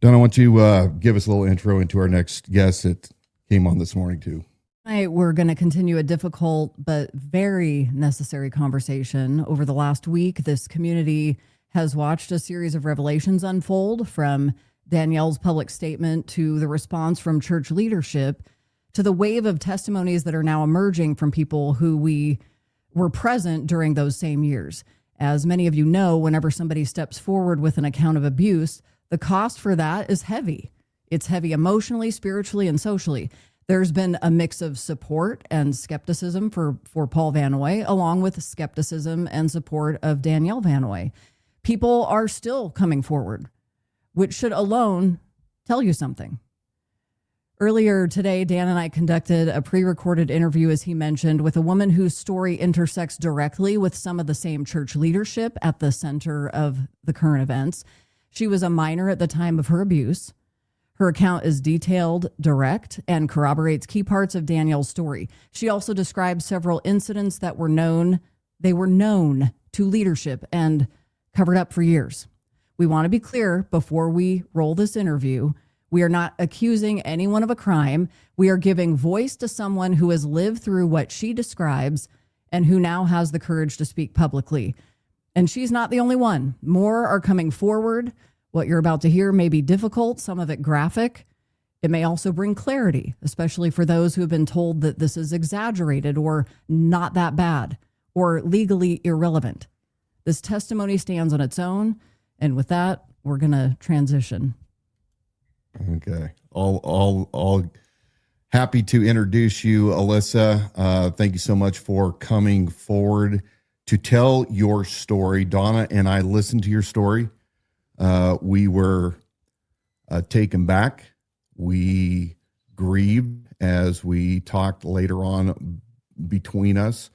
Don, I want you to give us a little intro into our next guest that came on this morning too. Tonight, we're going to continue a difficult but very necessary conversation. Over the last week, this community has watched a series of revelations unfold, from Danielle's public statement to the response from church leadership to the wave of testimonies that are now emerging from people who we were present during those same years. As many of you know, whenever somebody steps forward with an account of abuse, the cost for that is heavy. It's heavy emotionally, spiritually, and socially. There's been a mix of support and skepticism for Paul Van Noy, along with skepticism and support of Danielle Van Noy. People are still coming forward, which should alone tell you something. Earlier today, Dan and I conducted a pre-recorded interview, as he mentioned, with a woman whose story intersects directly with some of the same church leadership at the center of the current events. She was a minor at the time of her abuse. Her account is detailed, direct, and corroborates key parts of Danielle's story. She also describes several incidents that were known. They were known to leadership and covered up for years. We want to be clear before we roll this interview. We are not accusing anyone of a crime. We are giving voice to someone who has lived through what she describes and who now has the courage to speak publicly. And she's not the only one. More are coming forward. What you're about to hear may be difficult, some of it graphic. It may also bring clarity, especially for those who have been told that this is exaggerated or not that bad or legally irrelevant. This testimony stands on its own. And with that, we're going to transition. Okay. All happy to introduce you, Alyssa. Thank you so much for coming forward to tell your story. Dawna and I listened to your story. We were taken back. We grieved as we talked later on between us.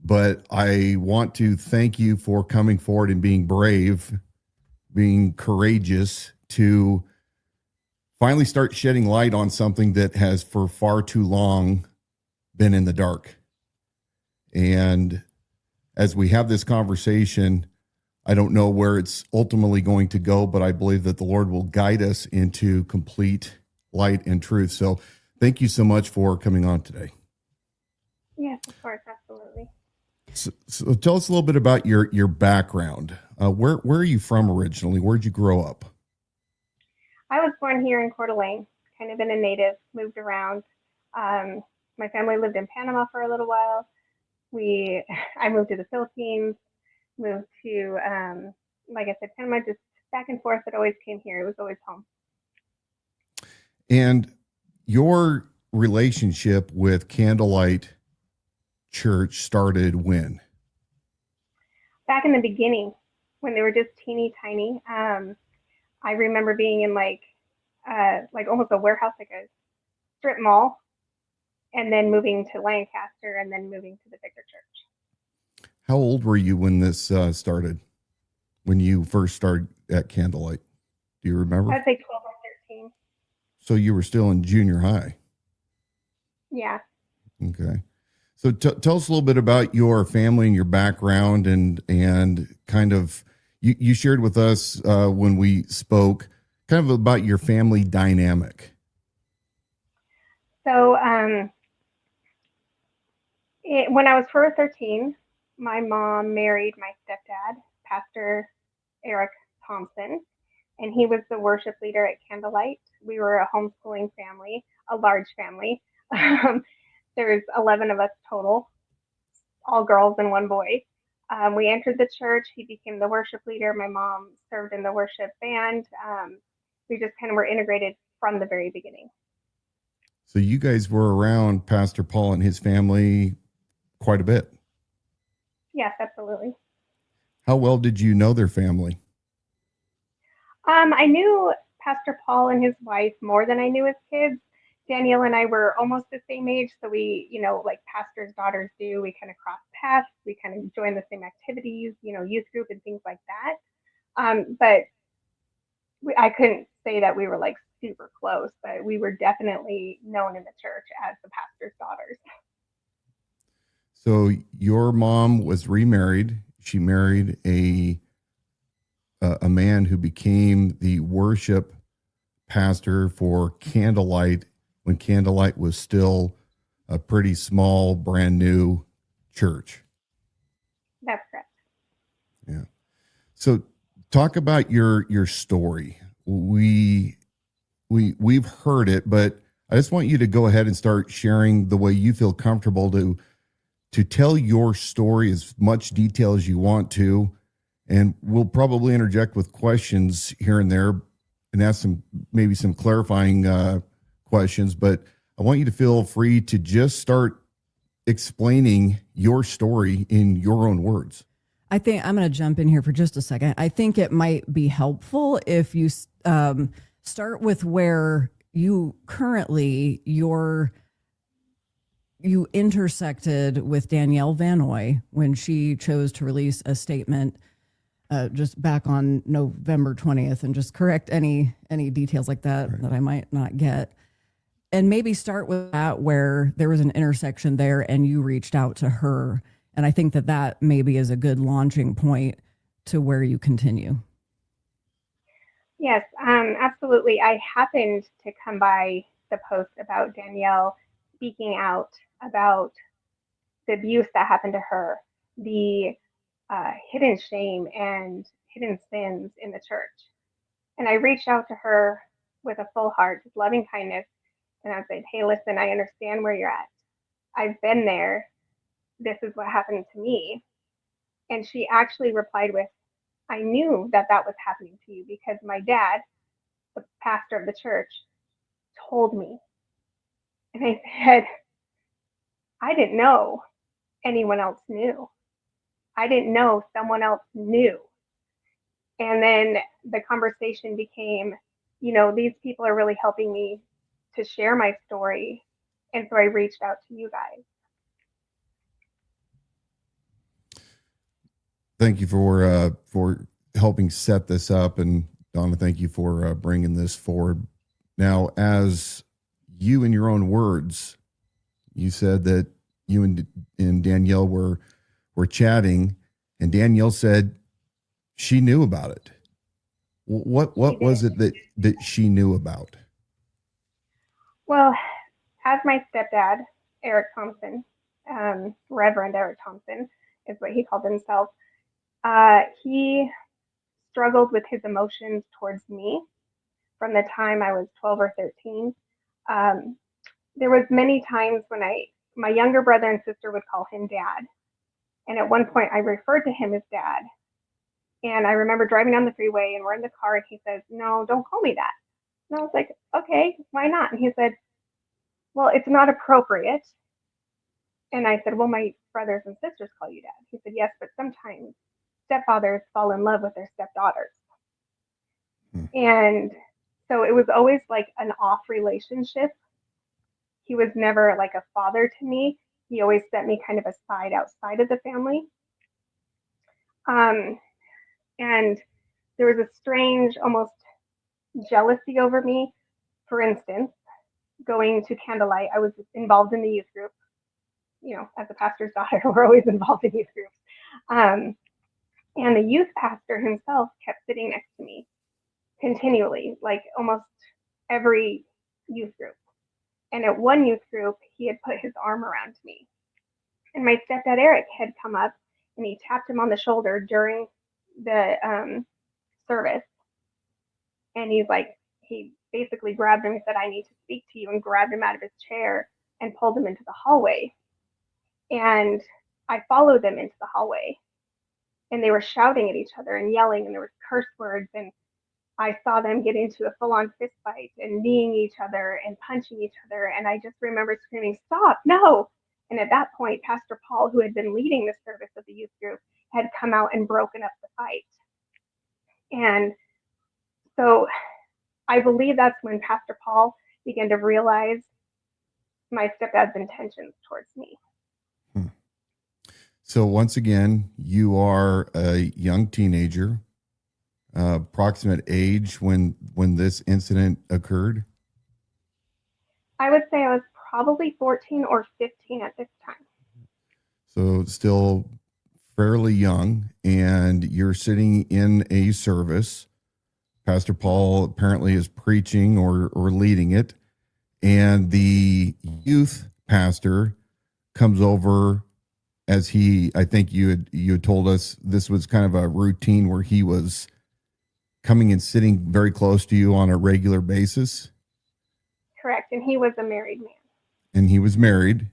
But I want to thank you for coming forward and being brave, being courageous to finally start shedding light on something that has for far too long been in the dark. And as we have this conversation, I don't know where it's ultimately going to go, but I believe that the Lord will guide us into complete light and truth. So thank you so much for coming on today. Yes, of course, absolutely. So tell us a little bit about your background. Where are you from originally? Where'd you grow up? I was born here in Coeur d'Alene, kind of been a native, moved around. My family lived in Panama for a little while. I moved to the Philippines, moved to, like I said, Panama, just back and forth, but always came here. It was always home. And your relationship with Candlelight Church started when? Back in the beginning, when they were just teeny tiny. I remember being in like almost a warehouse, like a strip mall, and then moving to Lancaster, and then moving to the bigger church. How old were you when this started? When you first started at Candlelight? Do you remember? I'd say 12 or 13. So you were still in junior high. Yeah. Okay. So tell us a little bit about your family and your background, and kind of you shared with us when we spoke kind of about your family dynamic. So when I was 4 or 13, my mom married my stepdad, Pastor Eric Thompson, and he was the worship leader at Candlelight. We were a homeschooling family, a large family. There's 11 of us total, all girls and one boy. We entered the church. He became the worship leader. My mom served in the worship band. We just kind of were integrated from the very beginning. So you guys were around Pastor Paul and his family quite a bit. Yes, absolutely. How well did you know their family? I knew Pastor Paul and his wife more than I knew his kids. Danielle and I were almost the same age, so we, like pastors' daughters do, we kind of crossed paths. We kind of joined the same activities, youth group and things like that. But I couldn't say that we were like super close, but we were definitely known in the church as the pastor's daughters. So your mom was remarried. She married a man who became the worship pastor for Candlelight when Candlelight was still a pretty small, brand new church. That's correct. Yeah. So talk about your story. We've heard it, but I just want you to go ahead and start sharing the way you feel comfortable to tell your story as much detail as you want to. And we'll probably interject with questions here and there and ask maybe some clarifying questions, but I want you to feel free to just start explaining your story in your own words. I think I'm going to jump in here for just a second. I think it might be helpful if you start with where you currently you intersected with Danielle Van Noy when she chose to release a statement just back on November 20th, and just correct any details like that Right. that I might not get. And maybe start with that where there was an intersection there and you reached out to her. And I think that maybe is a good launching point to where you continue. Yes, absolutely. I happened to come by the post about Danielle speaking out about the abuse that happened to her, the hidden shame and hidden sins in the church. And I reached out to her with a full heart, loving kindness. And I said, hey, listen, I understand where you're at. I've been there. This is what happened to me. And she actually replied with, I knew that was happening to you because my dad, the pastor of the church, told me. And I said, I didn't know anyone else knew. I didn't know someone else knew. And then the conversation became, these people are really helping me to share my story. And so I reached out to you guys. Thank you for helping set this up. And Dawna, thank you for bringing this forward. Now, as you, in your own words, you said that you and Danielle were chatting, and Danielle said she knew about it. What was it that she knew about? Well, as my stepdad, Eric Thompson, Reverend Eric Thompson is what he called himself, he struggled with his emotions towards me from the time I was 12 or 13. There was many times when my younger brother and sister would call him dad. And at one point I referred to him as dad. And I remember driving down the freeway and we're in the car and he says, "No, don't call me that." And I was like, "Okay, why not?" And he said, "Well, it's not appropriate." And I said, "Well, my brothers and sisters call you dad." He said, "Yes, but sometimes stepfathers fall in love with their stepdaughters." And so it was always like an off relationship. He was never like a father to me. He always set me kind of aside outside of the family. And there was a strange, almost jealousy over me. For instance, going to Candlelight, I was involved in the youth group. You know, as a pastor's daughter, we're always involved in youth groups. And the youth pastor himself kept sitting next to me continually, like almost every youth group. And at one youth group, he had put his arm around me. And my stepdad, Eric, had come up and he tapped him on the shoulder during the service. And he basically grabbed him and said, "I need to speak to you," and grabbed him out of his chair and pulled him into the hallway. And I followed them into the hallway. And they were shouting at each other and yelling, and there was curse words. And I saw them get into a full-on fist fight and kneeing each other and punching each other. And I just remember screaming, "Stop, no!" And at that point, Pastor Paul, who had been leading the service of the youth group, had come out and broken up the fight. And so I believe that's when Pastor Paul began to realize my stepdad's intentions towards me. So once again, you are a young teenager, approximate age when this incident occurred? I would say I was probably 14 or 15 at this time. So still fairly young, and you're sitting in a service. Pastor Paul apparently is preaching or leading it, and the youth pastor comes over as I think you had told us this was kind of a routine where he was coming and sitting very close to you on a regular basis. Correct. And he was a married man. And he was married.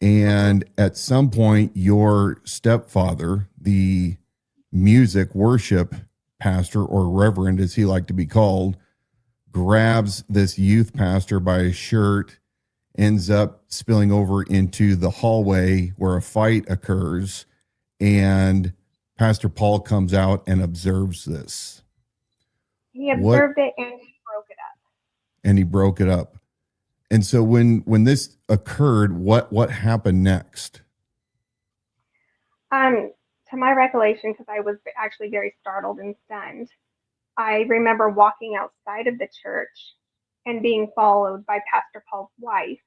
And at some point, your stepfather, the music worship pastor or reverend, as he liked to be called, grabs this youth pastor by his shirt, ends up spilling over into the hallway where a fight occurs, and Pastor Paul comes out and observes this. He observed it and he broke it up. And he broke it up. And so when this occurred, what happened next? To my recollection, because I was actually very startled and stunned, I remember walking outside of the church and being followed by Pastor Paul's wife.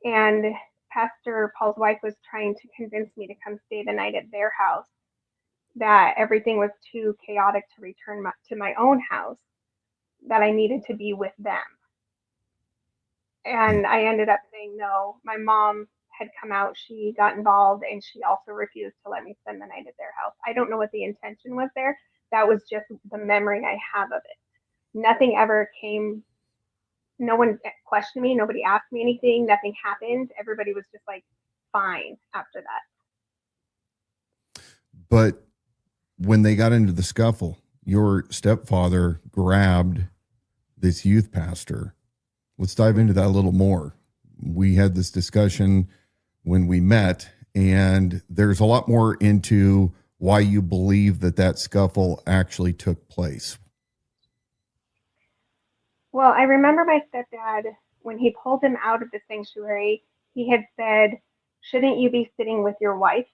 And Pastor Paul's wife was trying to convince me to come stay the night at their house, that everything was too chaotic to return to my own house, that I needed to be with them. And I ended up saying no. My mom had come out, she got involved, and she also refused to let me spend the night at their house. I don't know what the intention was there. That was just the memory I have of it. Nothing ever came. No one questioned me. Nobody asked me anything. Nothing happened. Everybody was just like fine after that. But when they got into the scuffle, your stepfather grabbed this youth pastor. Let's dive into that a little more. We had this discussion when we met, and there's a lot more into why you believe that scuffle actually took place. Well, I remember my stepdad, when he pulled him out of the sanctuary, he had said, "Shouldn't you be sitting with your wife?"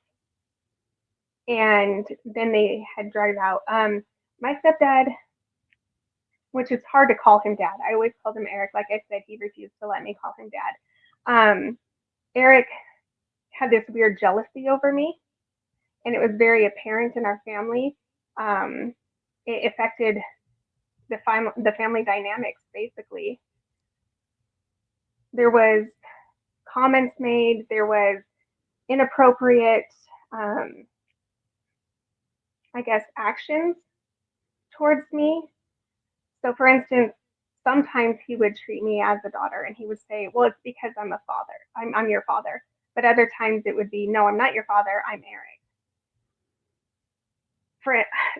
And then they had dragged out. My stepdad, which is hard to call him dad. I always called him Eric. Like I said, he refused to let me call him dad. Eric had this weird jealousy over me, and it was very apparent in our family. It affected the family dynamics, basically. There was comments made. There was inappropriate, I guess, actions towards me. So, for instance, sometimes he would treat me as a daughter, and he would say, well, it's because I'm a father. I'm your father. But other times it would be, no, I'm not your father. I'm Eric.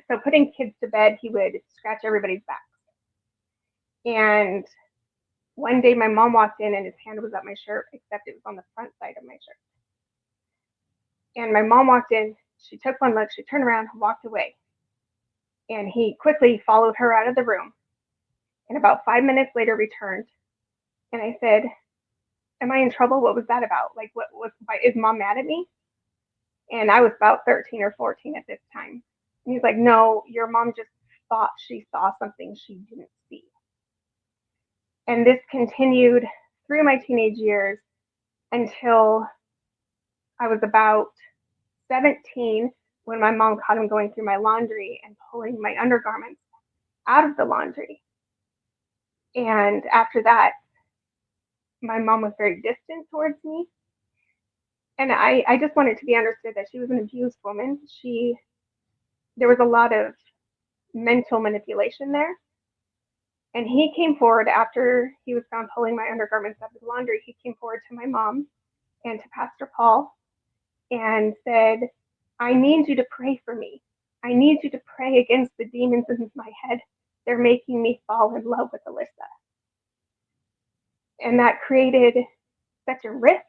So putting kids to bed, he would scratch everybody's backs. And one day my mom walked in and his hand was up my shirt, except it was on the front side of my shirt. And my mom walked in, she took one look, she turned around, walked away. And he quickly followed her out of the room. And about 5 minutes later returned. And I said, am I in trouble? What was that about? Like, is mom mad at me? And I was about 13 or 14 at this time. And he's like, no, your mom just thought she saw something she didn't see. And this continued through my teenage years until I was about 17, when my mom caught him going through my laundry and pulling my undergarments out of the laundry. And after that, my mom was very distant towards me. And I just wanted to be understood that she was an abused woman. There was a lot of mental manipulation there. And he came forward after he was found pulling my undergarments out of the laundry. He came forward to my mom and to Pastor Paul and said, I need you to pray for me. I need you to pray against the demons in my head. They're making me fall in love with Alyssa. And that created such a rift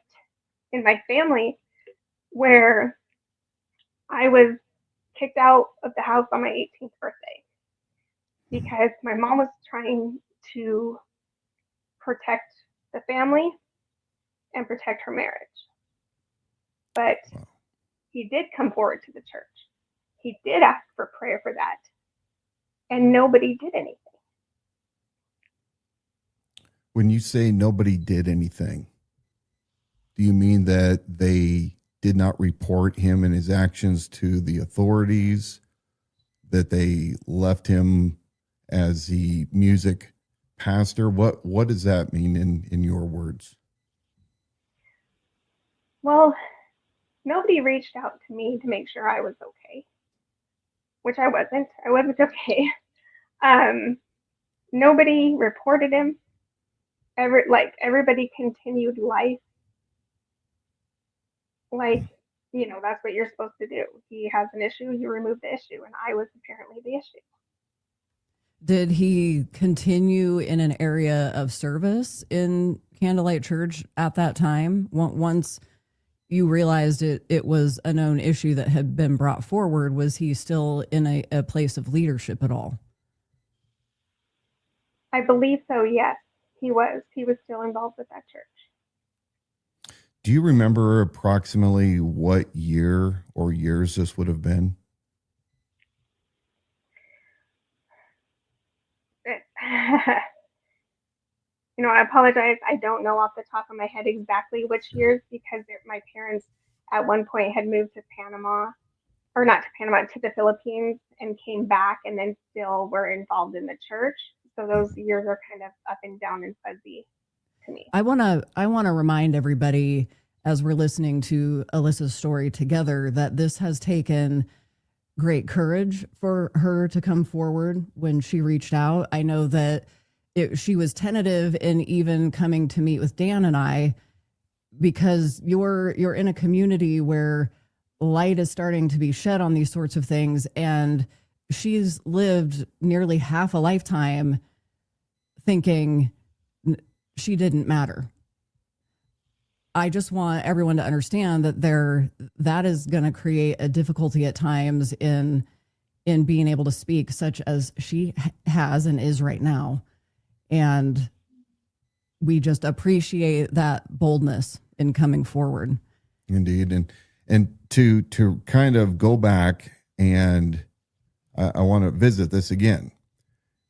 in my family, where I was kicked out of the house on my 18th birthday because my mom was trying to protect the family and protect her marriage. But he did come forward to the church. He did ask for prayer for that. And nobody did anything. When you say nobody did anything, do you mean that they did not report him and his actions to the authorities, that they left him as the music pastor? What does that mean in your words? Well, nobody reached out to me to make sure I was okay, which I wasn't. I wasn't okay. Nobody reported him. Everybody continued life. That's what you're supposed to do. He has an issue, you remove the issue, and I was apparently the issue. Did he continue in an area of service in Candlelight Church at that time? Once you realized it was a known issue that had been brought forward, was he still in a place of leadership at all? I believe so, yes. He was still involved with that church. Do you remember approximately what year or years this would have been? I apologize. I don't know off the top of my head exactly which years, because my parents at one point had moved to Panama, or not to Panama, to the Philippines, and came back and then still were involved in the church. So those years are kind of up and down and fuzzy to me. I want to remind everybody, as we're listening to Alyssa's story together, that this has taken great courage for her to come forward when she reached out. I know that she was tentative in even coming to meet with Dan and I, because you're in a community where light is starting to be shed on these sorts of things, and she's lived nearly half a lifetime thinking she didn't matter. I just want everyone to understand that that is going to create a difficulty at times in being able to speak, such as she has and is right now. And we just appreciate that boldness in coming forward. Indeed. And to kind of go back, and I want to visit this again.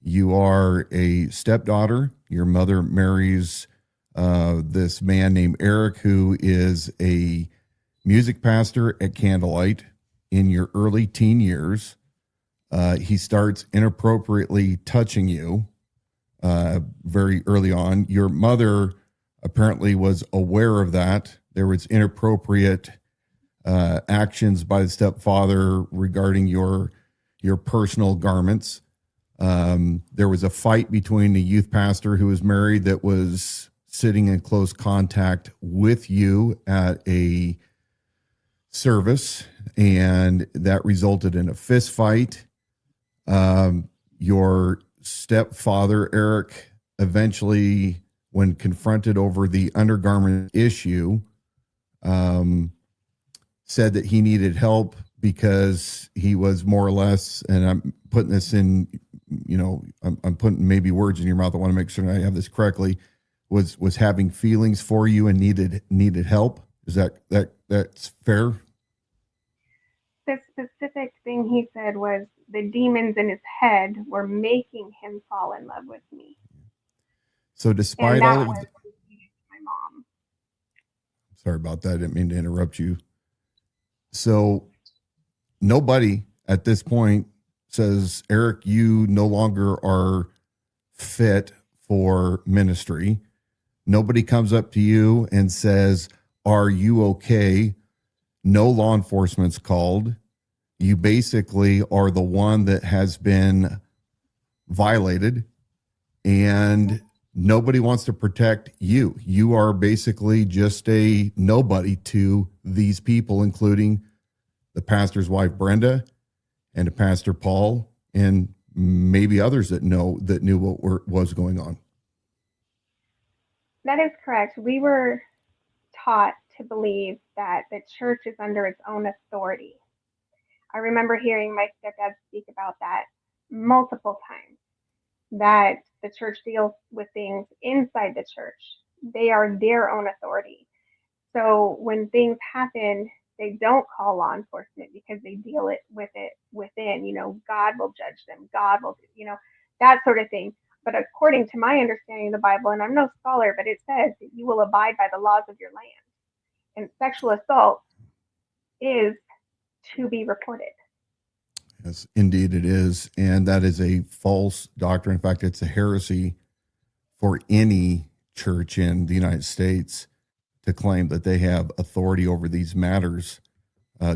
You are a stepdaughter. Your mother marries this man named Eric, who is a music pastor at Candlelight. In your early teen years, he starts inappropriately touching you very early on. Your mother apparently was aware of that. There was inappropriate actions by the stepfather regarding your personal garments. There was a fight between the youth pastor who was married that was sitting in close contact with you at a service, and that resulted in a fist fight. Your stepfather, Eric, eventually, when confronted over the undergarment issue, said that he needed help because he was more or less, and I'm putting this in, I'm putting maybe words in your mouth. I want to make sure I have this correctly. Was having feelings for you and needed help. Is that's fair? The specific thing he said was the demons in his head were making him fall in love with me. So despite all of my mom. Sorry about that. I didn't mean to interrupt you. So nobody at this point says, Eric, you no longer are fit for ministry. Nobody comes up to you and says, are you okay? No law enforcement's called. You basically are the one that has been violated, and nobody wants to protect you. You are basically just a nobody to these people, including the pastor's wife, Brenda, and the pastor, Paul, and maybe others that knew what was going on. That is correct. We were taught to believe that the church is under its own authority. I remember hearing my stepdad speak about that multiple times, that the church deals with things inside the church. They are their own authority. So when things happen, they don't call law enforcement because they deal with it within. God will judge them. God will, that sort of thing. But according to my understanding of the Bible, and I'm no scholar, but it says that you will abide by the laws of your land. And sexual assault is to be reported. Yes, indeed it is. And that is a false doctrine. In fact, it's a heresy for any church in the United States to claim that they have authority over these matters.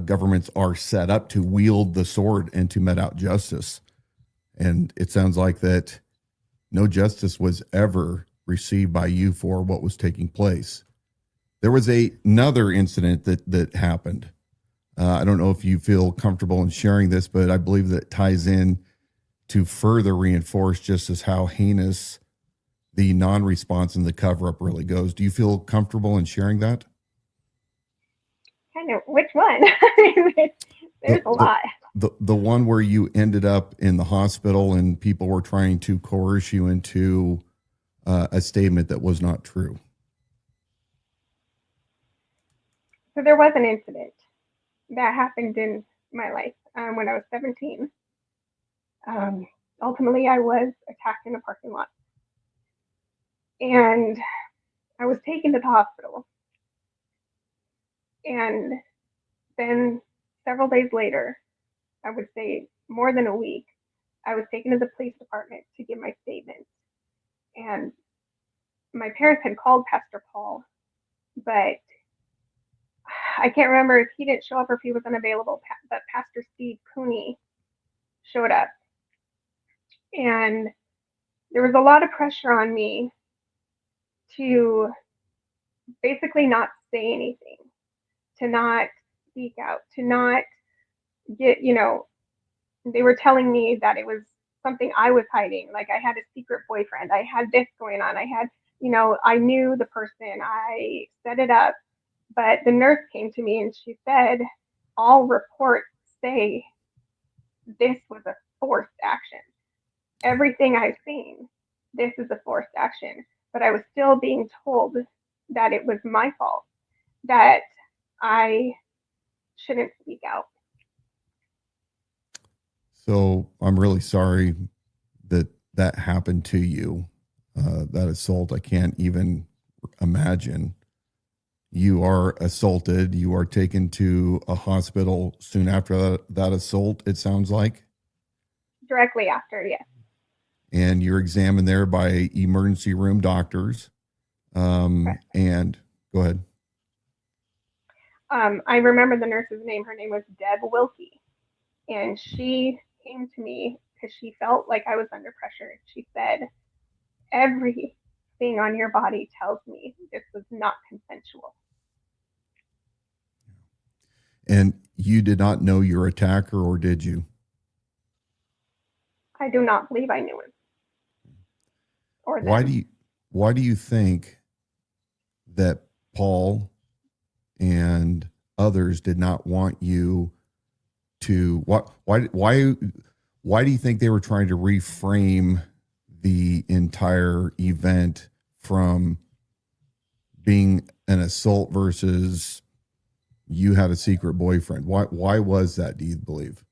Governments are set up to wield the sword and to mete out justice. And it sounds like that no justice was ever received by you for what was taking place. There was another incident that happened. I don't know if you feel comfortable in sharing this, but I believe that ties in to further reinforce just as how heinous the non-response and the cover-up really goes. Do you feel comfortable in sharing that? Kind of, which one? There's a lot. The one where you ended up in the hospital and people were trying to coerce you into a statement that was not true. So there was an incident that happened in my life when I was 17. Ultimately, I was attacked in a parking lot. And I was taken to the hospital. And then several days later, I would say more than a week, I was taken to the police department to give my statement. And my parents had called Pastor Paul, but I can't remember if he didn't show up or if he was unavailable, but Pastor Steve Cooney showed up. And there was a lot of pressure on me to basically not say anything, to not speak out, to not get, they were telling me that it was something I was hiding. Like I had a secret boyfriend. I had this going on. I had, I knew the person. I set it up. But the nurse came to me and she said, all reports say this was a forced action. Everything I've seen, this is a forced action. But I was still being told that it was my fault, that I shouldn't speak out. So I'm really sorry that happened to you. That assault, I can't even imagine. You are assaulted. You are taken to a hospital soon after that assault, it sounds like. Directly after, yes. And you're examined there by emergency room doctors. And go ahead. I remember the nurse's name. Her name was Deb Wilkie. And she came to me because she felt like I was under pressure. She said, everything on your body tells me this was not consensual. And you did not know your attacker, or did you? I do not believe I knew him. Or them. Why do you think that Paul and others did not want you to? Why do you think they were trying to reframe the entire event from being an assault versus you had a secret boyfriend? Why was that, do you believe?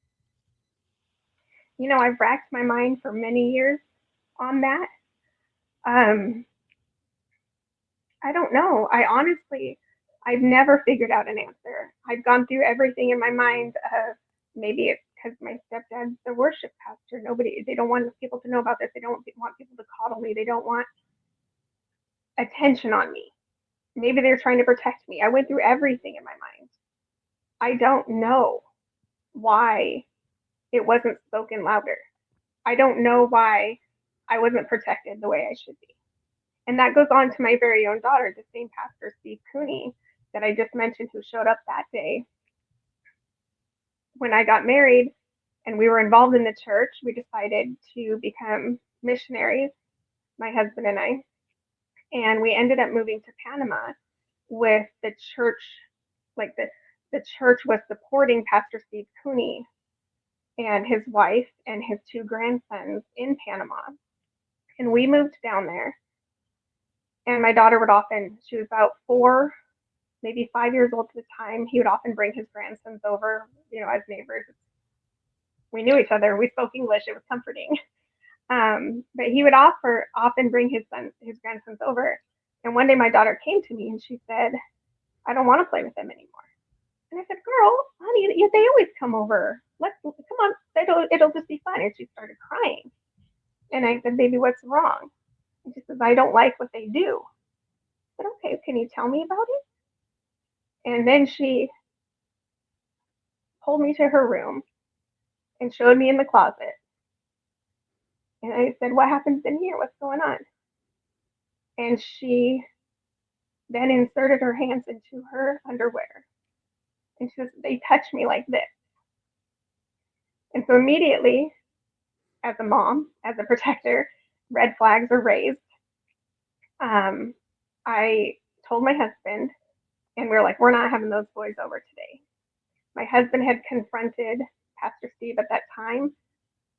You know, I've racked my mind for many years on that. I don't know. I've never figured out an answer. I've gone through everything in my mind. Maybe it's because my stepdad's the worship pastor. They don't want people to know about this. They don't want people to coddle me. They don't want attention on me. Maybe they're trying to protect me. I went through everything in my mind. I don't know why it wasn't spoken louder. I don't know why I wasn't protected the way I should be. And that goes on to my very own daughter, the same pastor, Steve Cooney, that I just mentioned, who showed up that day. When I got married and we were involved in the church, we decided to become missionaries, my husband and I. And we ended up moving to Panama with the church, like the church was supporting Pastor Steve Cooney and his wife and his two grandsons in Panama. And we moved down there. And my daughter she was about 4, maybe 5 years old at the time. He would often bring his grandsons over, as neighbors. We knew each other. We spoke English. It was comforting. But he would often bring his grandsons over. And one day my daughter came to me and she said, I don't want to play with them anymore. And I said, girl, honey, they always come over. Come on, it'll just be fun. And she started crying. And I said, baby, what's wrong? And she says, I don't like what they do. I said, okay, can you tell me about it? And then she pulled me to her room and showed me in the closet. And I said, what happens in here? What's going on? And she then inserted her hands into her underwear. And she says, they touch me like this. And so immediately, as a mom, as a protector, red flags are raised. I told my husband, and we were like, we're not having those boys over today. My husband had confronted Pastor Steve at that time.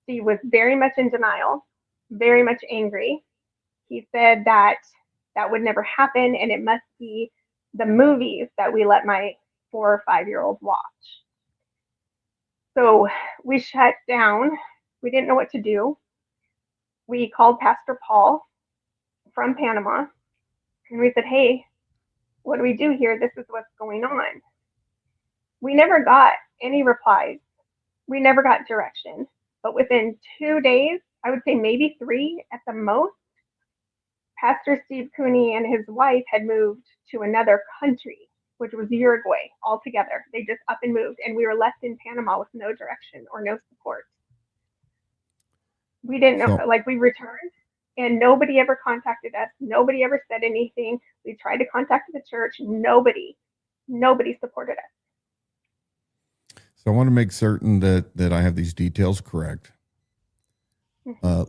Steve was very much in denial, very much angry. He said that would never happen, and it must be the movies that we let my 4 or 5-year-old watch. So we shut down. We didn't know what to do. We called Pastor Paul from Panama, and we said, hey, what do we do here? This is what's going on. We never got any replies. We never got direction. But within 2 days, I would say maybe 3 at the most, Pastor Steve Cooney and his wife had moved to another country, which was Uruguay altogether. They just up and moved, and we were left in Panama with no direction or no support. We didn't know, we returned, and nobody ever contacted us. Nobody ever said anything. We tried to contact the church. Nobody supported us. So I want to make certain that I have these details correct.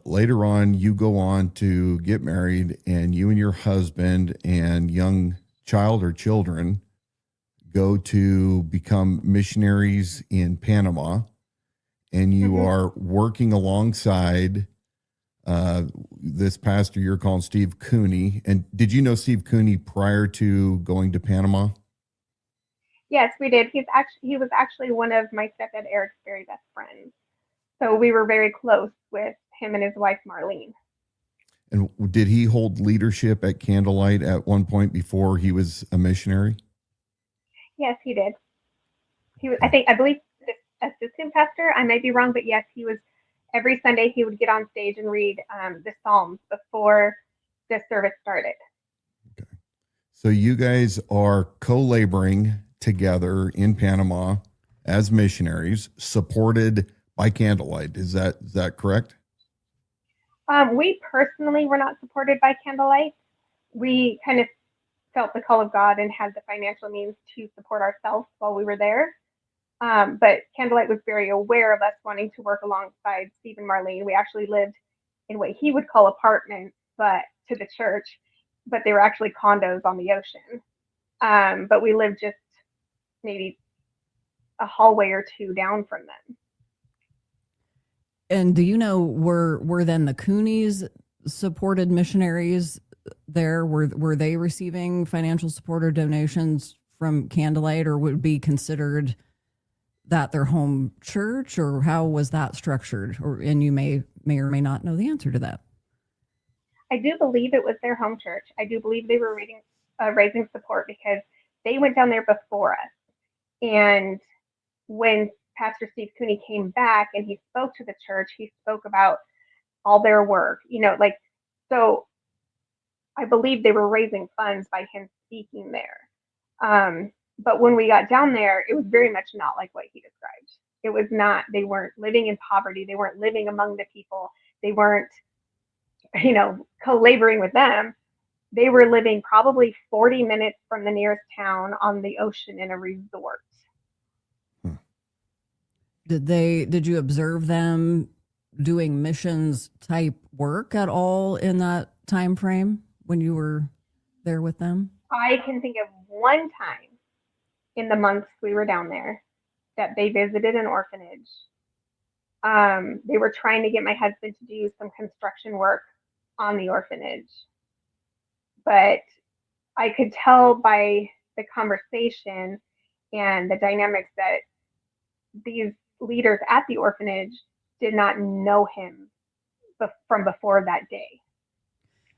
Later on, you go on to get married, and you and your husband and young child or children go to become missionaries in Panama, and you are working alongside this pastor you're calling Steve Cooney. And did you know Steve Cooney prior to going to Panama? Yes, we did. He was actually one of my stepdad Eric's very best friends. So we were very close with him and his wife Marlene. And did he hold leadership at Candlelight at one point before he was a missionary? Yes, he did. He was, I believe, the assistant pastor. I may be wrong, but yes, he was. Every Sunday, he would get on stage and read the Psalms before the service started. Okay. So you guys are co-laboring together in Panama as missionaries, supported by Candlelight. Is that correct? We personally were not supported by Candlelight. We kind of felt the call of God and had the financial means to support ourselves while we were there. But Candlelight was very aware of us wanting to work alongside Steve and Marlene. We actually lived in what he would call apartments, but to the church, but they were actually condos on the ocean. But we lived just maybe a hallway or two down from them. And do you know, were then the Coonies supported missionaries there? Were they receiving financial support or donations from Candlelight, or would be considered that their home church, or how was that structured? And you may or may not know the answer to that. I do believe it was their home church. I do believe they were raising support because they went down there before us. And when Pastor Steve Cooney came back and he spoke to the church, he spoke about all their work, so I believe they were raising funds by him speaking there. But when we got down there, it was very much not like what he described. It was not, they weren't living in poverty. They weren't living among the people. They weren't, co-laboring with them. They were living probably 40 minutes from the nearest town on the ocean in a resort. Did you observe them doing missions type work at all in that time frame when you were there with them? I can think of one time in the months we were down there that they visited an orphanage. They were trying to get my husband to do some construction work on the orphanage. But I could tell by the conversation and the dynamics that these leaders at the orphanage did not know him from before that day.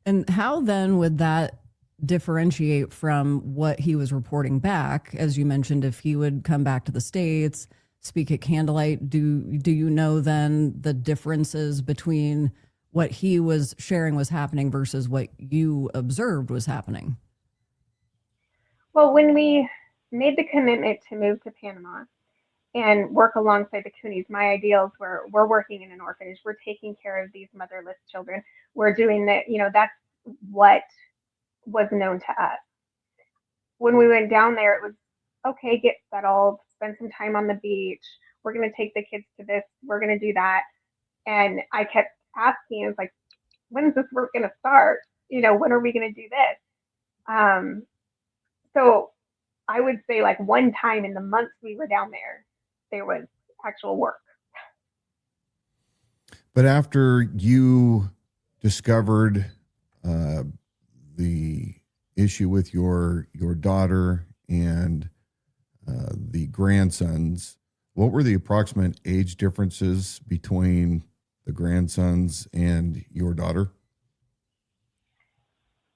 And how then would that differentiate from what he was reporting back? As you mentioned, if he would come back to the States, speak at Candlelight, do you know then the differences between what he was sharing was happening versus what you observed was happening? Well, when we made the commitment to move to Panama and work alongside the Coonies, my ideals were we're working in an orphanage, we're taking care of these motherless children, we're doing that, that's what was known to us. When we went down there, it was okay, get settled, spend some time on the beach, we're going to take the kids to this, we're going to do that. And I kept asking, it's like, when is this work going to start? When are we going to do this? So I would say like one time in the months we were down there was actual work. But after you discovered the issue with your daughter and the grandsons, what were the approximate age differences between the grandsons and your daughter?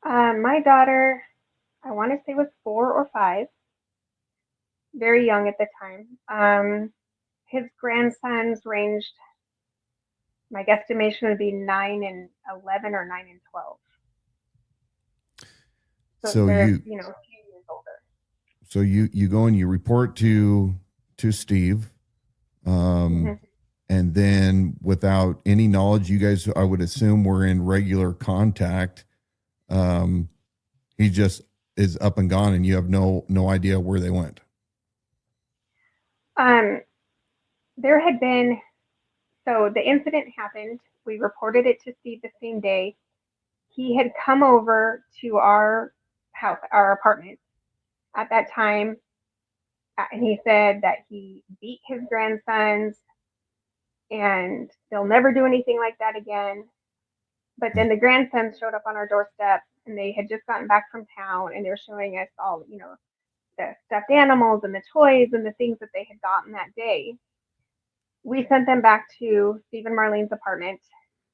My daughter, I want to say, was 4 or 5, very young at the time. His grandsons ranged, my guesstimation would be 9 and 11 or 9 and 12. So they're, a few years older. So you go and you report to Steve, and then without any knowledge, you guys, I would assume, were in regular contact. He just is up and gone, and you have no idea where they went. There had been, so the incident happened. We reported it to Steve the same day. He had come over to our house, our apartment at that time, and he said that he beat his grandsons and they'll never do anything like that again. But then the grandsons showed up on our doorstep, and they had just gotten back from town, and they're showing us all, the stuffed animals and the toys and the things that they had gotten that day. We sent them back to Steve and Marlene's apartment,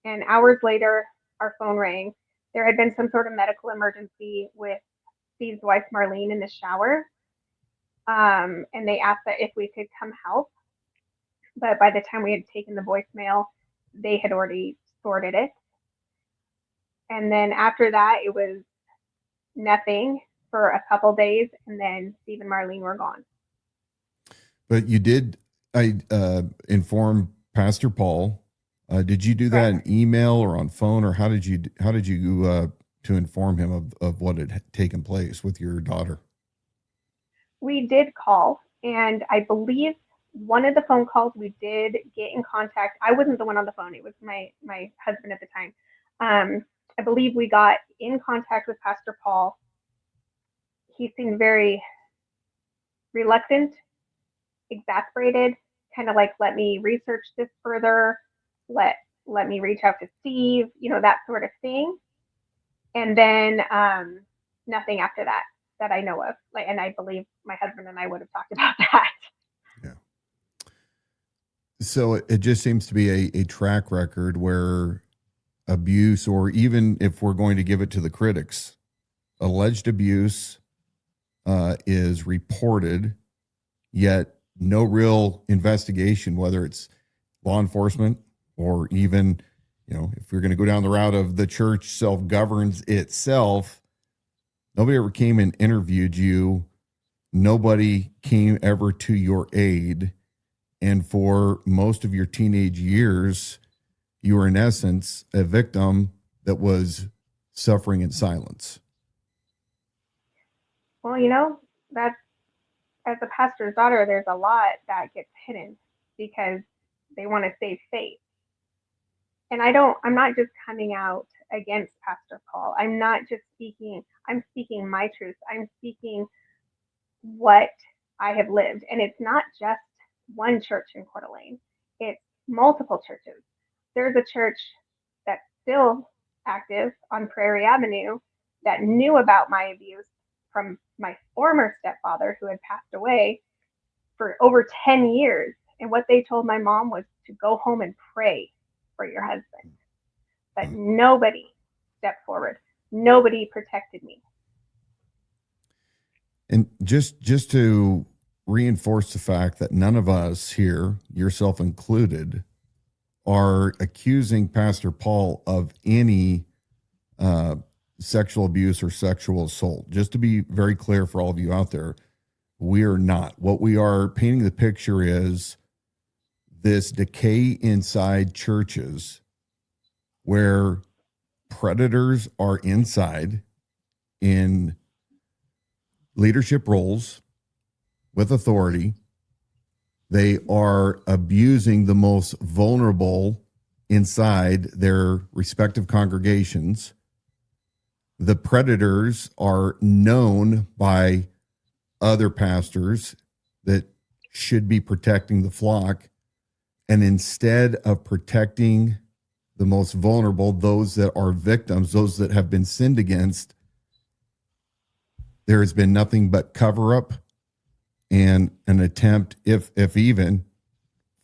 and hours later, our phone rang. There had been some sort of medical emergency with Steve's wife, Marlene, in the shower, and they asked that if we could come help. But by the time we had taken the voicemail, they had already sorted it. And then after that, it was nothing for a couple days, and then Steve and Marlene were gone. But you did, inform Pastor Paul. Did you do that in email or on phone, or how did you to inform him of what had taken place with your daughter? We did call, and I believe one of the phone calls we did get in contact. I wasn't the one on the phone. It was my husband at the time. I believe we got in contact with Pastor Paul. He seemed very reluctant, exasperated, kind of like, let me research this further, let me reach out to Steve, that sort of thing. And then nothing after that I know of. And I believe my husband and I would have talked about that. Yeah. So it just seems to be a track record where abuse, or even if we're going to give it to the critics, alleged abuse is reported, yet no real investigation, whether it's law enforcement or even, if you're going to go down the route of the church self-governs itself, nobody ever came and interviewed you. Nobody came ever to your aid. And for most of your teenage years, you were in essence a victim that was suffering in silence. Well, that's, as a pastor's daughter, there's a lot that gets hidden because they want to save face. And I'm not just coming out against Pastor Paul. I'm not just I'm speaking my truth. I'm speaking what I have lived. And it's not just one church in Coeur d'Alene. It's multiple churches. There's a church that's still active on Prairie Avenue that knew about my abuse from my former stepfather, who had passed away for over 10 years. And what they told my mom was to go home and pray for your husband. But nobody stepped forward. Nobody protected me. And just to reinforce the fact that none of us here, yourself included, are accusing Pastor Paul of any sexual abuse or sexual assault. Just to be very clear for all of you out there, we are not. What we are painting the picture is this decay inside churches where predators are inside in leadership roles with authority. They are abusing the most vulnerable inside their respective congregations. The predators are known by other pastors that should be protecting the flock. And instead of protecting the most vulnerable, those that are victims, those that have been sinned against, there has been nothing but cover up and an attempt, if even,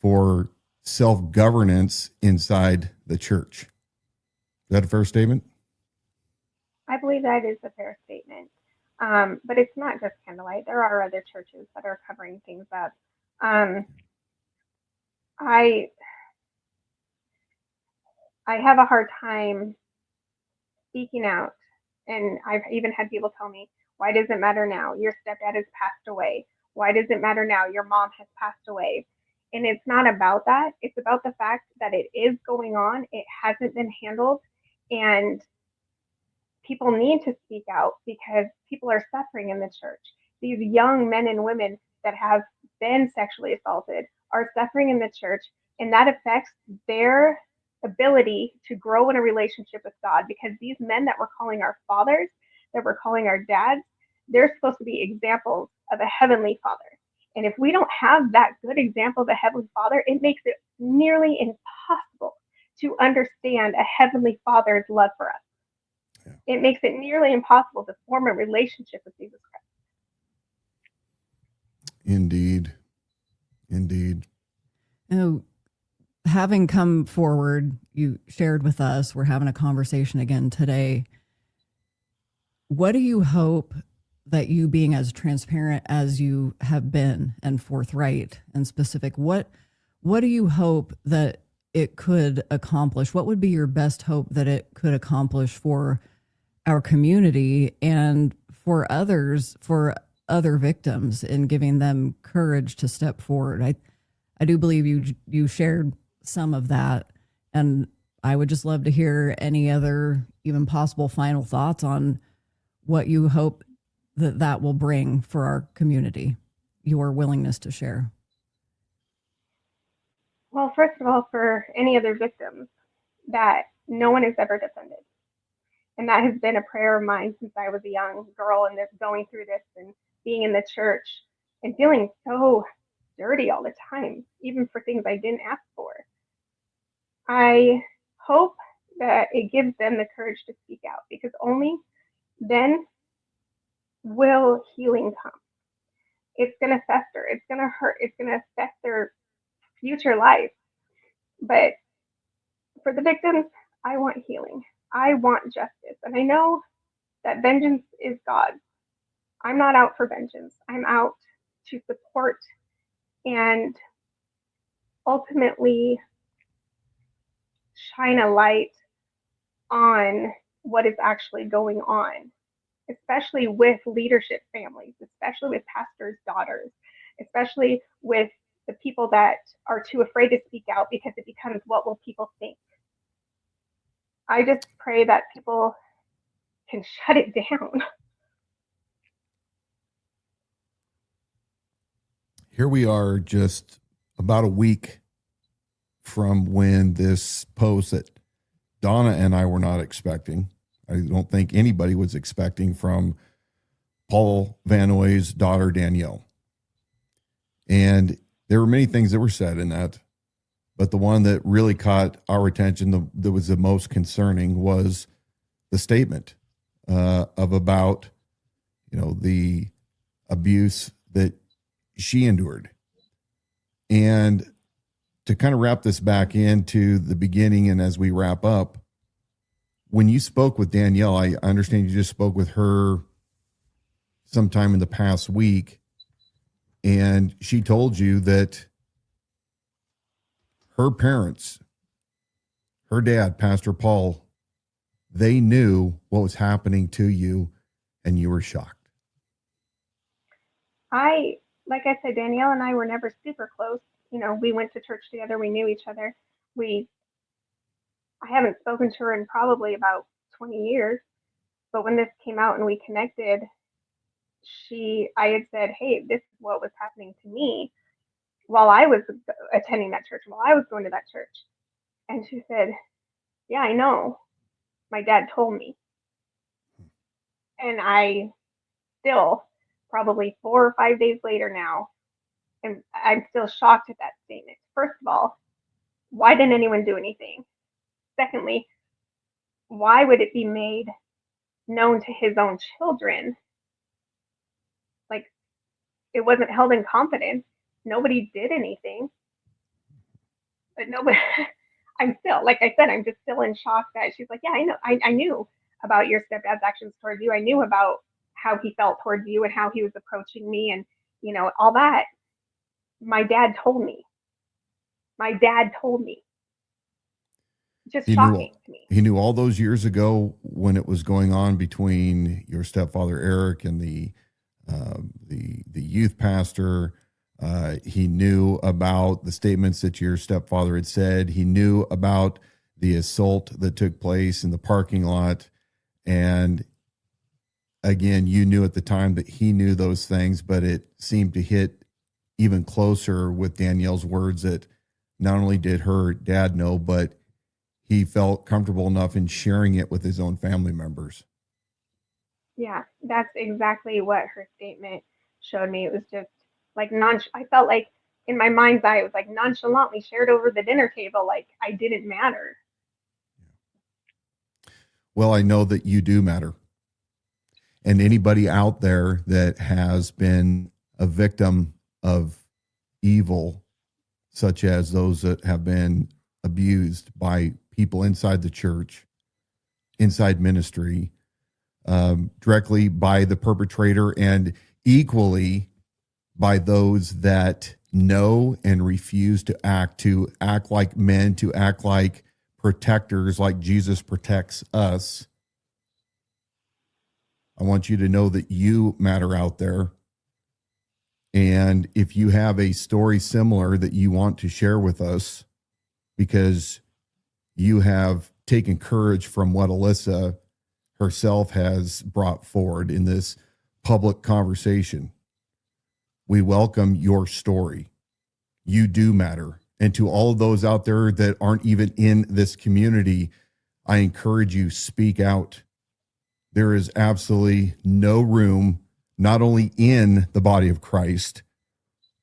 for self-governance inside the church. Is that a fair statement? I believe that is a fair statement. But it's not just Candlelight. There are other churches that are covering things up. I have a hard time speaking out. And I've even had people tell me, why does it matter now? Your stepdad has passed away. Why does it matter now? Your mom has passed away. And it's not about that. It's about the fact that it is going on. It hasn't been handled. And people need to speak out because people are suffering in the church. These young men and women that have been sexually assaulted are suffering in the church, and that affects their ability to grow in a relationship with God, because these men that we're calling our fathers, that we're calling our dads, they're supposed to be examples of a heavenly father. And if we don't have that good example of a heavenly father, it makes it nearly impossible to understand a heavenly father's love for us. Yeah. It makes it nearly impossible to form a relationship with Jesus Christ. Indeed. Indeed. You know, having come forward, you shared with us, we're having a conversation again today. What do you hope that you being as transparent as you have been and forthright and specific, what do you hope that it could accomplish? What would be your best hope that it could accomplish for our community and for others, for other victims, in giving them courage to step forward? I do believe you shared some of that, and I would just love to hear any other even possible final thoughts on what you hope that will bring for our community, your willingness to share. Well, first of all, for any other victims, that no one is ever defended. And that has been a prayer of mine since I was a young girl and going through this and being in the church and feeling so dirty all the time, even for things I didn't ask for. I hope that it gives them the courage to speak out, because only then will healing come. It's going to fester. It's going to hurt. It's going to affect their future life. But for the victims, I want healing. I want justice. And I know that vengeance is God's. I'm not out for vengeance. I'm out to support and ultimately shine a light on what is actually going on, especially with leadership families, especially with pastors' daughters, especially with the people that are too afraid to speak out because it becomes, what will people think? I just pray that people can shut it down. Here we are, just about a week from when this post that Dawna and I were not expecting, I don't think anybody was expecting, from Paul Van Noy's daughter, Danielle. And there were many things that were said in that, but the one that really caught our attention, that was the most concerning, was the statement of about, the abuse that she endured. And to kind of wrap this back into the beginning, and as we wrap up, when you spoke with Danielle, I understand you just spoke with her sometime in the past week, and she told you that her parents, her dad, Pastor Paul, they knew what was happening to you, and you were shocked. Like I said, Danielle and I were never super close. We went to church together. We knew each other. I haven't spoken to her in probably about 20 years. But when this came out and we connected, I had said, hey, this is what was happening to me while I was attending that church, while I was going to that church. And she said, yeah, I know. My dad told me. And I still, probably 4 or 5 days later now, and I'm still shocked at that statement. First of all, why didn't anyone do anything? Secondly, why would it be made known to his own children? Like, it wasn't held in confidence. Nobody did anything. But nobody, I'm still, like I said, I'm just still in shock that she's like, yeah, I know. I knew about your stepdad's actions towards you. I knew about how he felt towards you and how he was approaching me and, all that. My dad told me. Just shocking to me. He knew all those years ago when it was going on between your stepfather Eric and the youth pastor. He knew about the statements that your stepfather had said. He knew about the assault that took place in the parking lot. And again, you knew at the time that he knew those things, but it seemed to hit even closer with Danielle's words that not only did her dad know, but he felt comfortable enough in sharing it with his own family members. Yeah, that's exactly what her statement showed me. It was just like I felt like in my mind's eye, it was like nonchalantly shared over the dinner table, like I didn't matter. Well, I know that you do matter. And anybody out there that has been a victim of evil, such as those that have been abused by people inside the church, inside ministry, directly by the perpetrator, and equally by those that know and refuse to act like men, to act like protectors, like Jesus protects us. I want you to know that you matter out there. And if you have a story similar that you want to share with us, because you have taken courage from what Alyssa herself has brought forward in this public conversation, we welcome your story. You do matter. And to all of those out there that aren't even in this community, I encourage you, speak out. There is absolutely no room, not only in the body of Christ,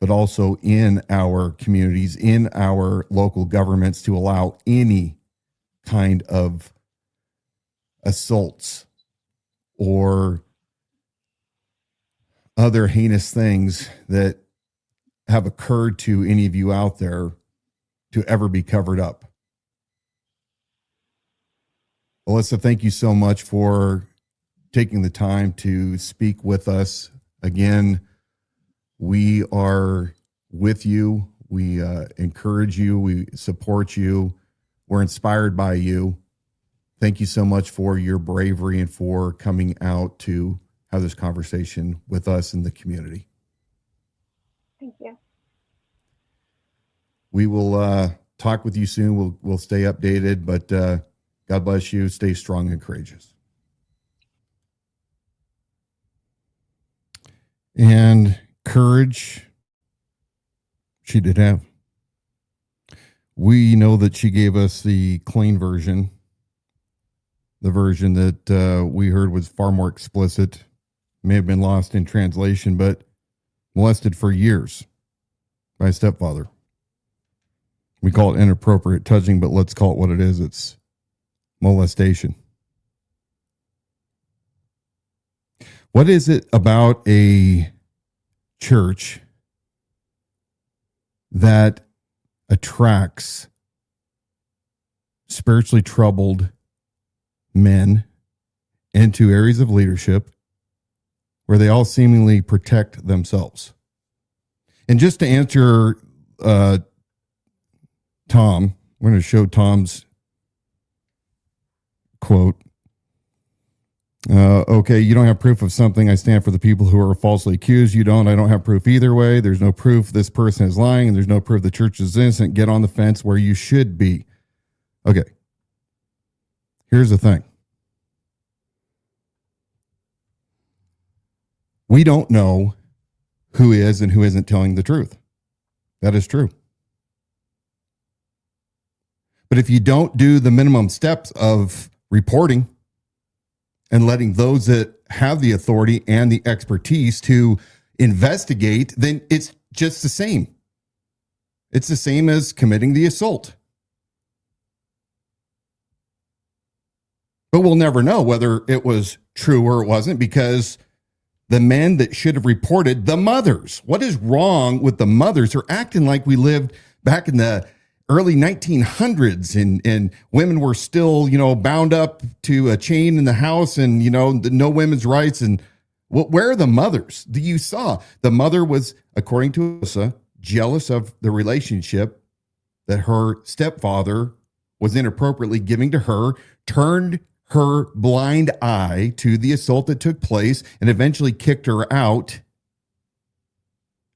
but also in our communities, in our local governments, to allow any kind of assaults or other heinous things that have occurred to any of you out there to ever be covered up. Alyssa, thank you so much for taking the time to speak with us. Again, we are with you. We encourage you. We support you. We're inspired by you. Thank you so much for your bravery and for coming out to have this conversation with us in the community. Thank you. We will talk with you soon. We'll stay updated, but God bless you. Stay strong and courageous. And courage she did have. We know that she gave us the clean version. The version that we heard was far more explicit, may have been lost in translation, but molested for years by a stepfather. We call it inappropriate touching, but let's call it what it is. It's molestation. What is it about a church that attracts spiritually troubled men into areas of leadership where they all seemingly protect themselves? And just to answer Tom, we're going to show Tom's quote. Okay, you don't have proof of something. I stand for the people who are falsely accused. You don't. I don't have proof either way. There's no proof this person is lying, and there's no proof the church is innocent. Get on the fence where you should be. Okay. Here's the thing. We don't know who is and who isn't telling the truth. That is true. But if you don't do the minimum steps of reporting and letting those that have the authority and the expertise to investigate, then it's just the same. It's the same as committing the assault. But we'll never know whether it was true or it wasn't, because the men that should have reported, the mothers, what is wrong with the mothers? Are acting like we lived back in the early 1900s and women were still, bound up to a chain in the house and, no women's rights. And where are the mothers? You saw the mother was, according to Alyssa, jealous of the relationship that her stepfather was inappropriately giving to her, turned her blind eye to the assault that took place, and eventually kicked her out.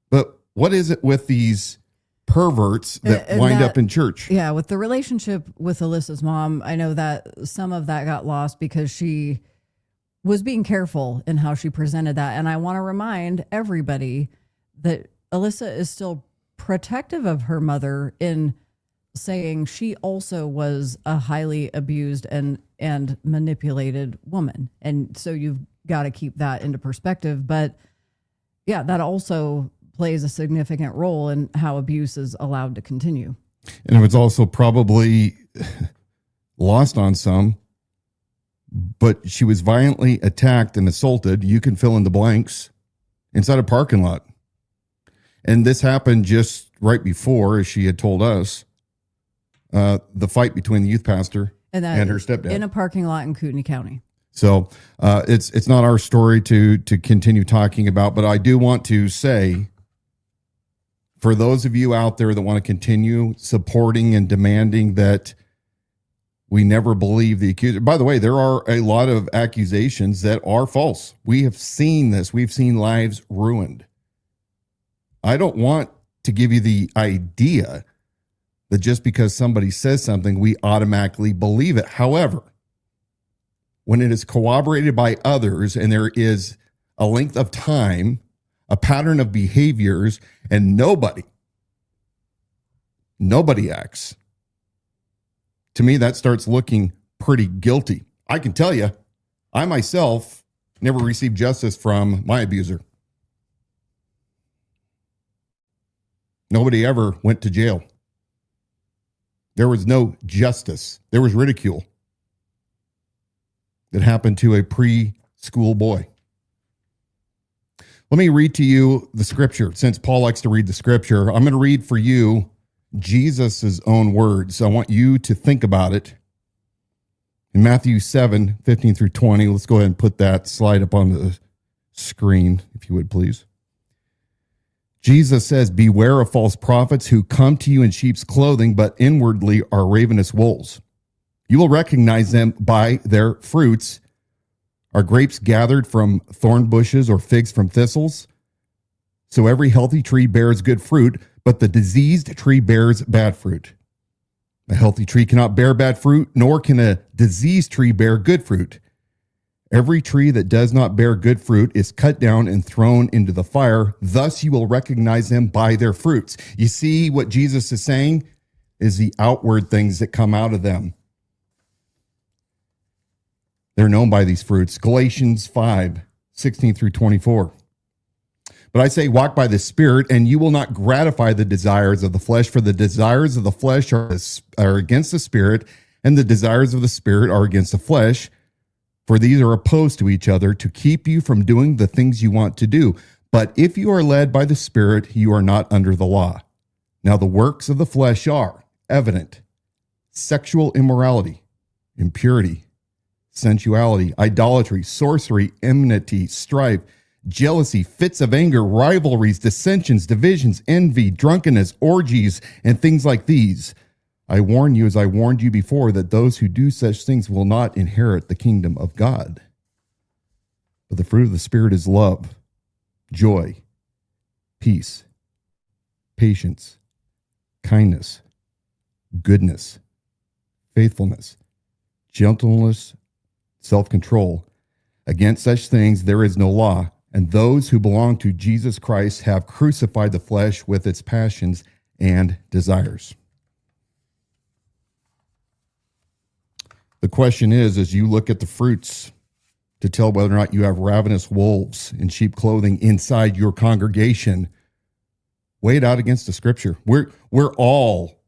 But what is it with these perverts that wind up in church? Yeah, with the relationship with Alyssa's mom, I know that some of that got lost because she was being careful in how she presented that. And I want to remind everybody that Alyssa is still protective of her mother in saying she also was a highly abused and manipulated woman. And so you've got to keep that into perspective. But yeah, that also plays a significant role in how abuse is allowed to continue. And it was also probably lost on some, but she was violently attacked and assaulted. You can fill in the blanks inside a parking lot. And this happened just right before, as she had told us, the fight between the youth pastor and her stepdad in a parking lot in Kootenai County. So it's not our story to continue talking about, but I do want to say, for those of you out there that want to continue supporting and demanding that we never believe the accuser. By the way, there are a lot of accusations that are false. We have seen this. We've seen lives ruined. I don't want to give you the idea that just because somebody says something, we automatically believe it. However, when it is corroborated by others and there is a length of time, a pattern of behaviors, and nobody acts, to me, that starts looking pretty guilty. I can tell you, I myself never received justice from my abuser. Nobody ever went to jail. There was no justice. There was ridicule that happened to a preschool boy. Let me read to you the scripture. Since Paul likes to read the scripture, I'm going to read for you Jesus' own words. I want you to think about it. In Matthew 7:15 through 20, let's go ahead and put that slide up on the screen, if you would, please. Jesus says, "Beware of false prophets who come to you in sheep's clothing, but inwardly are ravenous wolves. You will recognize them by their fruits. Are grapes gathered from thorn bushes or figs from thistles? So every healthy tree bears good fruit, but the diseased tree bears bad fruit. A healthy tree cannot bear bad fruit, nor can a diseased tree bear good fruit. Every tree that does not bear good fruit is cut down and thrown into the fire. Thus you will recognize them by their fruits." You see what Jesus is saying is the outward things that come out of them. They're known by these fruits. Galatians 5:16 through 24. "But I say, walk by the Spirit, and you will not gratify the desires of the flesh, for the desires of the flesh are against the Spirit, and the desires of the Spirit are against the flesh. For these are opposed to each other to keep you from doing the things you want to do. But if you are led by the Spirit, you are not under the law. Now the works of the flesh are evident: sexual immorality, impurity, sensuality, idolatry, sorcery, enmity, strife, jealousy, fits of anger, rivalries, dissensions, divisions, envy, drunkenness, orgies, and things like these. I warn you, as I warned you before, that those who do such things will not inherit the kingdom of God. But the fruit of the Spirit is love, joy, peace, patience, kindness, goodness, faithfulness, gentleness, self-control. Against such things there is no law, and those who belong to Jesus Christ have crucified the flesh with its passions and desires." The question is, as you look at the fruits to tell whether or not you have ravenous wolves in sheep clothing inside your congregation, weigh it out against the scripture. We're all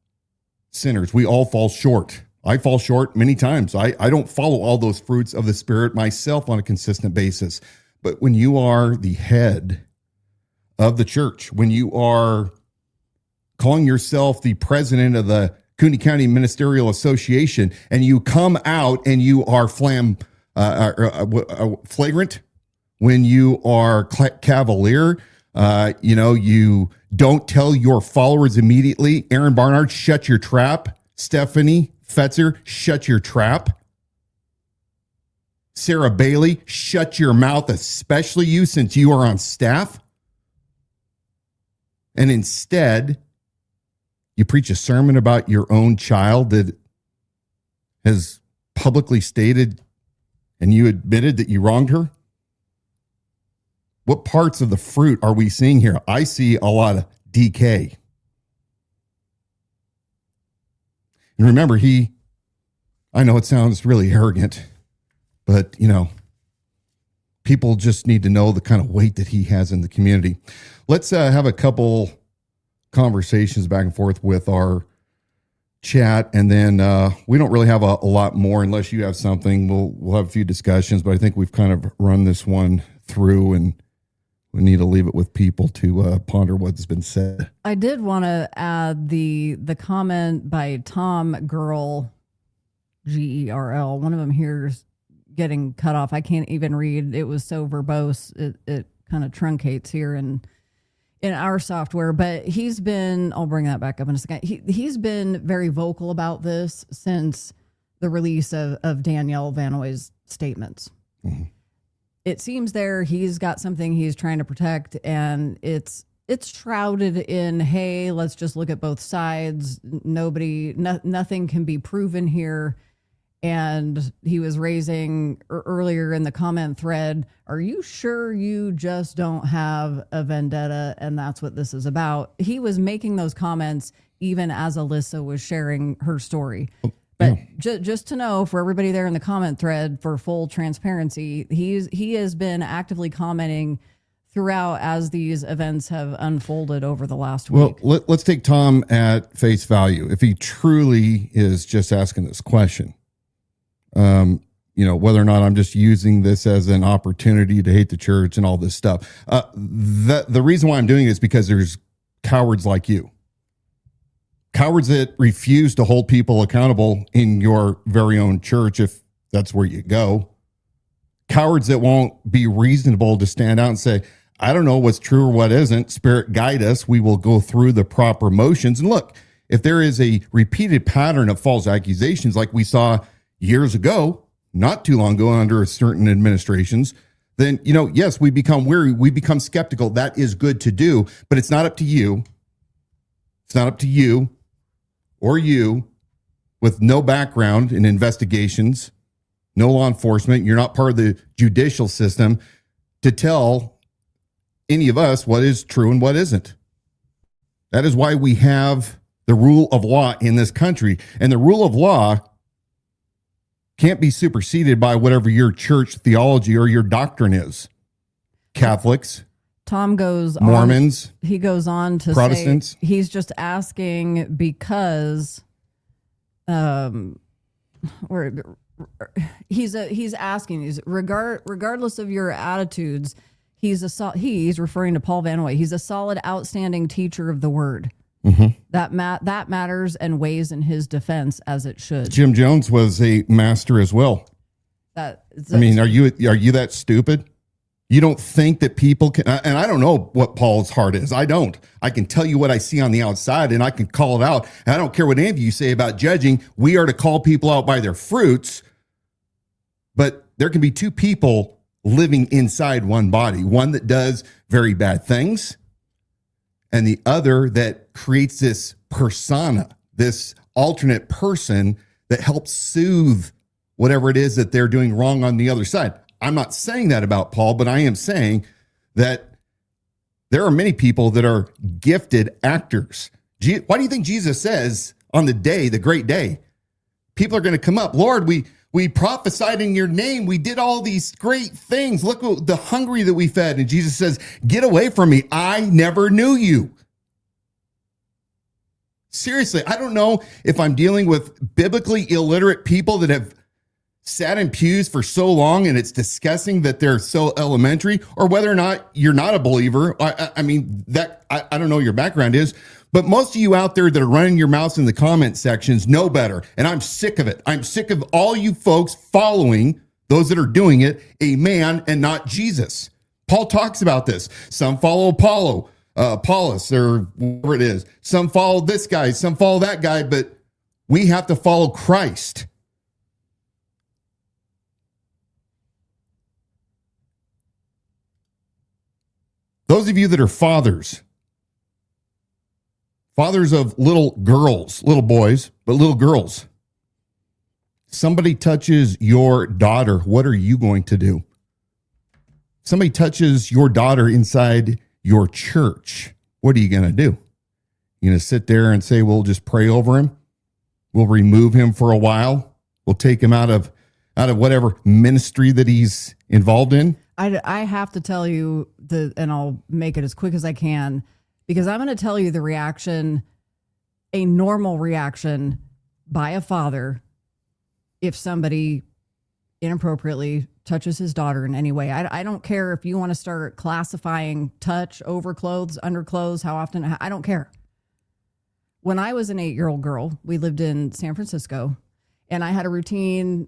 sinners. We all fall short. I fall short many times. I don't follow all those fruits of the Spirit myself on a consistent basis. But when you are the head of the church, when you are calling yourself the president of the Kootenai County Ministerial Association, and you come out and you are flagrant, when you are cavalier, you don't tell your followers immediately. Aaron Barnard, shut your trap. Stephanie Fetzer, shut your trap. Sarah Bailey, shut your mouth, especially you, since you are on staff. And instead, you preach a sermon about your own child that has publicly stated and you admitted that you wronged her. What parts of the fruit are we seeing here? I see a lot of decay. And remember, I know it sounds really arrogant, but, people just need to know the kind of weight that he has in the community. Let's have a couple conversations back and forth with our chat, and then we don't really have a lot more unless you have something. We'll have a few discussions, but I think we've kind of run this one through, and we need to leave it with people to ponder what's been said. I did want to add the comment by Tom Gerl, Gerl. One of them here's getting cut off. I can't even read. It was so verbose. It kind of truncates here in our software. But he's been, I'll bring that back up in a second. He's been very vocal about this since the release of Danielle Van Noy's statements. Mm-hmm. It seems there he's got something he's trying to protect, and it's shrouded in, hey, let's just look at both sides. Nothing can be proven here. And he was raising earlier in the comment thread, are you sure you just don't have a vendetta and that's what this is about? He was making those comments even as Alyssa was sharing her story. But just to know, for everybody there in the comment thread, for full transparency, he has been actively commenting throughout as these events have unfolded over the last week. Well, let's take Tom at face value. If he truly is just asking this question, whether or not I'm just using this as an opportunity to hate the church and all this stuff. The reason why I'm doing it is because there's cowards like you. Cowards that refuse to hold people accountable in your very own church, if that's where you go. Cowards that won't be reasonable to stand out and say, I don't know what's true or what isn't. Spirit, guide us. We will go through the proper motions. And look, if there is a repeated pattern of false accusations like we saw years ago, not too long ago under certain administrations, then, yes, we become weary. We become skeptical. That is good to do, but it's not up to you. It's not up to you or you with no background in investigations, no law enforcement. You're not part of the judicial system to tell any of us what is true and what isn't. That is why we have the rule of law in this country. And the rule of law can't be superseded by whatever your church theology or your doctrine is. Catholics, Tom goes Mormons, on, he goes on to Protestants. say he's just asking because he's asking regardless of your attitudes, he's referring to Paul Van Noy. He's a solid, outstanding teacher of the word. Mm-hmm. That matters and weighs in his defense as it should. Jim Jones was a master as well. Are you that stupid? You don't think that people can, and I don't know what Paul's heart is. I don't. I can tell you what I see on the outside and I can call it out. And I don't care what any of you say about judging. We are to call people out by their fruits. But there can be two people living inside one body, one that does very bad things and the other that creates this persona, this alternate person that helps soothe whatever it is that they're doing wrong on the other side. I'm not saying that about Paul, but I am saying that there are many people that are gifted actors. Why do you think Jesus says on the day, the great day, people are going to come up, Lord, we prophesied in your name. We did all these great things. Look at the hungry that we fed. And Jesus says, get away from me. I never knew you. Seriously, I don't know if I'm dealing with biblically illiterate people that have sat in pews for so long and it's disgusting that they're so elementary, or whether or not you're not a believer. I don't know what your background is, but most of you out there that are running your mouths in the comment sections know better. And I'm sick of it. I'm sick of all you folks following those that are doing it, a man and not Jesus. Paul talks about this. Some follow Apollos, or whatever it is. Some follow this guy, some follow that guy, but we have to follow Christ. Those of you that are fathers of little girls, little boys, but little girls, somebody touches your daughter, what are you going to do? Somebody touches your daughter inside your church, what are you going to do? You're going to sit there and say, we'll just pray over him. We'll remove him for a while. We'll take him out of whatever ministry that he's involved in. I have to tell you and I'll make it as quick as I can, because I'm going to tell you the reaction, a normal reaction by a father if somebody inappropriately touches his daughter in any way. I don't care if you want to start classifying touch, overclothes, underclothes, how often, I don't care. When I was an 8-year-old girl, we lived in San Francisco, and I had a routine.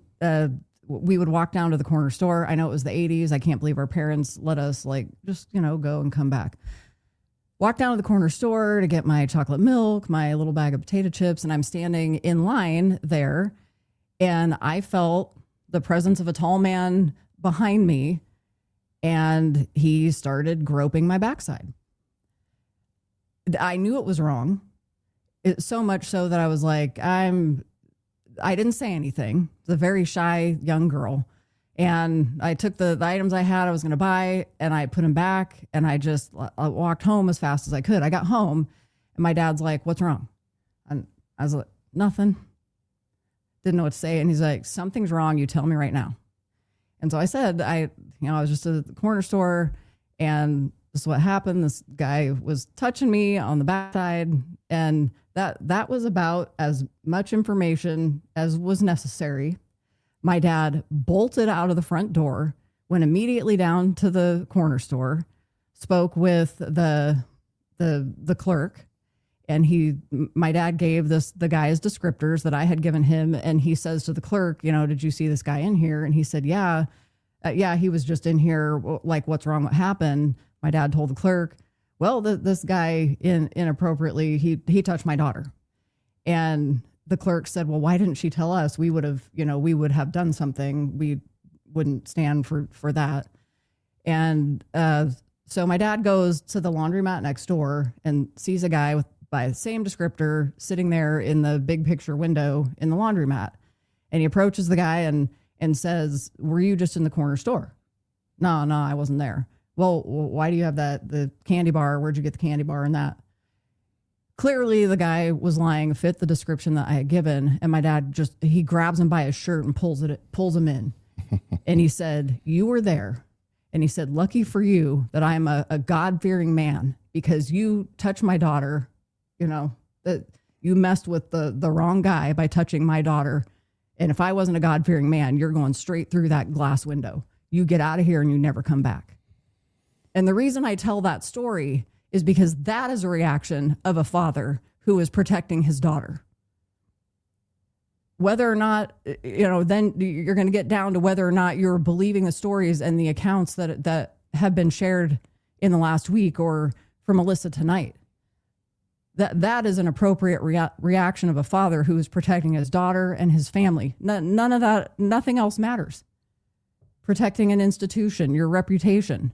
We would walk down to the corner store. I know it was the 80s. I can't believe our parents let us just, go and come back. Walk down to the corner store to get my chocolate milk, my little bag of potato chips, and I'm standing in line there, and I felt the presence of a tall man behind me, and he started groping my backside. I knew it was wrong. So much so that I was like, I didn't say anything. I was a very shy young girl. And I took the items I had, I was going to buy, and I put them back, and I walked home as fast as I could. I got home, and my dad's like, "What's wrong?" And I was like, "Nothing." Didn't know what to say. And he's like, "Something's wrong. You tell me right now." And so I said, I was just at the corner store, and this is what happened. This guy was touching me on the backside, and that was about as much information as was necessary. My dad bolted out of the front door, went immediately down to the corner store, spoke with the clerk, and my dad gave the guy's descriptors that I had given him, and he says to the clerk, "Did you see this guy in here?" And he said, "Yeah, he was just in here. Like, what's wrong? What happened?" My dad told the clerk, "Well, this guy inappropriately, he touched my daughter." And the clerk said, "Well, why didn't she tell us? We would have done something. We wouldn't stand for that." And so my dad goes to the laundromat next door and sees a guy by the same descriptor sitting there in the big picture window in the laundromat. And he approaches the guy and says, "Were you just in the corner store?" No, I wasn't there." "Well, why do you have the candy bar? Where'd you get the candy bar and that?" Clearly, the guy was lying, fit the description that I had given. And my dad he grabs him by his shirt and pulls him in. And he said, "You were there." And he said, "Lucky for you that I'm a God-fearing man, because you touched my daughter, that you messed with the wrong guy by touching my daughter. And if I wasn't a God-fearing man, you're going straight through that glass window. You get out of here and you never come back." And the reason I tell that story is because that is a reaction of a father who is protecting his daughter. Whether or not, then you're going to get down to whether or not you're believing the stories and the accounts that have been shared in the last week or from Alyssa tonight. That is an appropriate reaction of a father who is protecting his daughter and his family. None of that, nothing else matters. Protecting an institution, your reputation.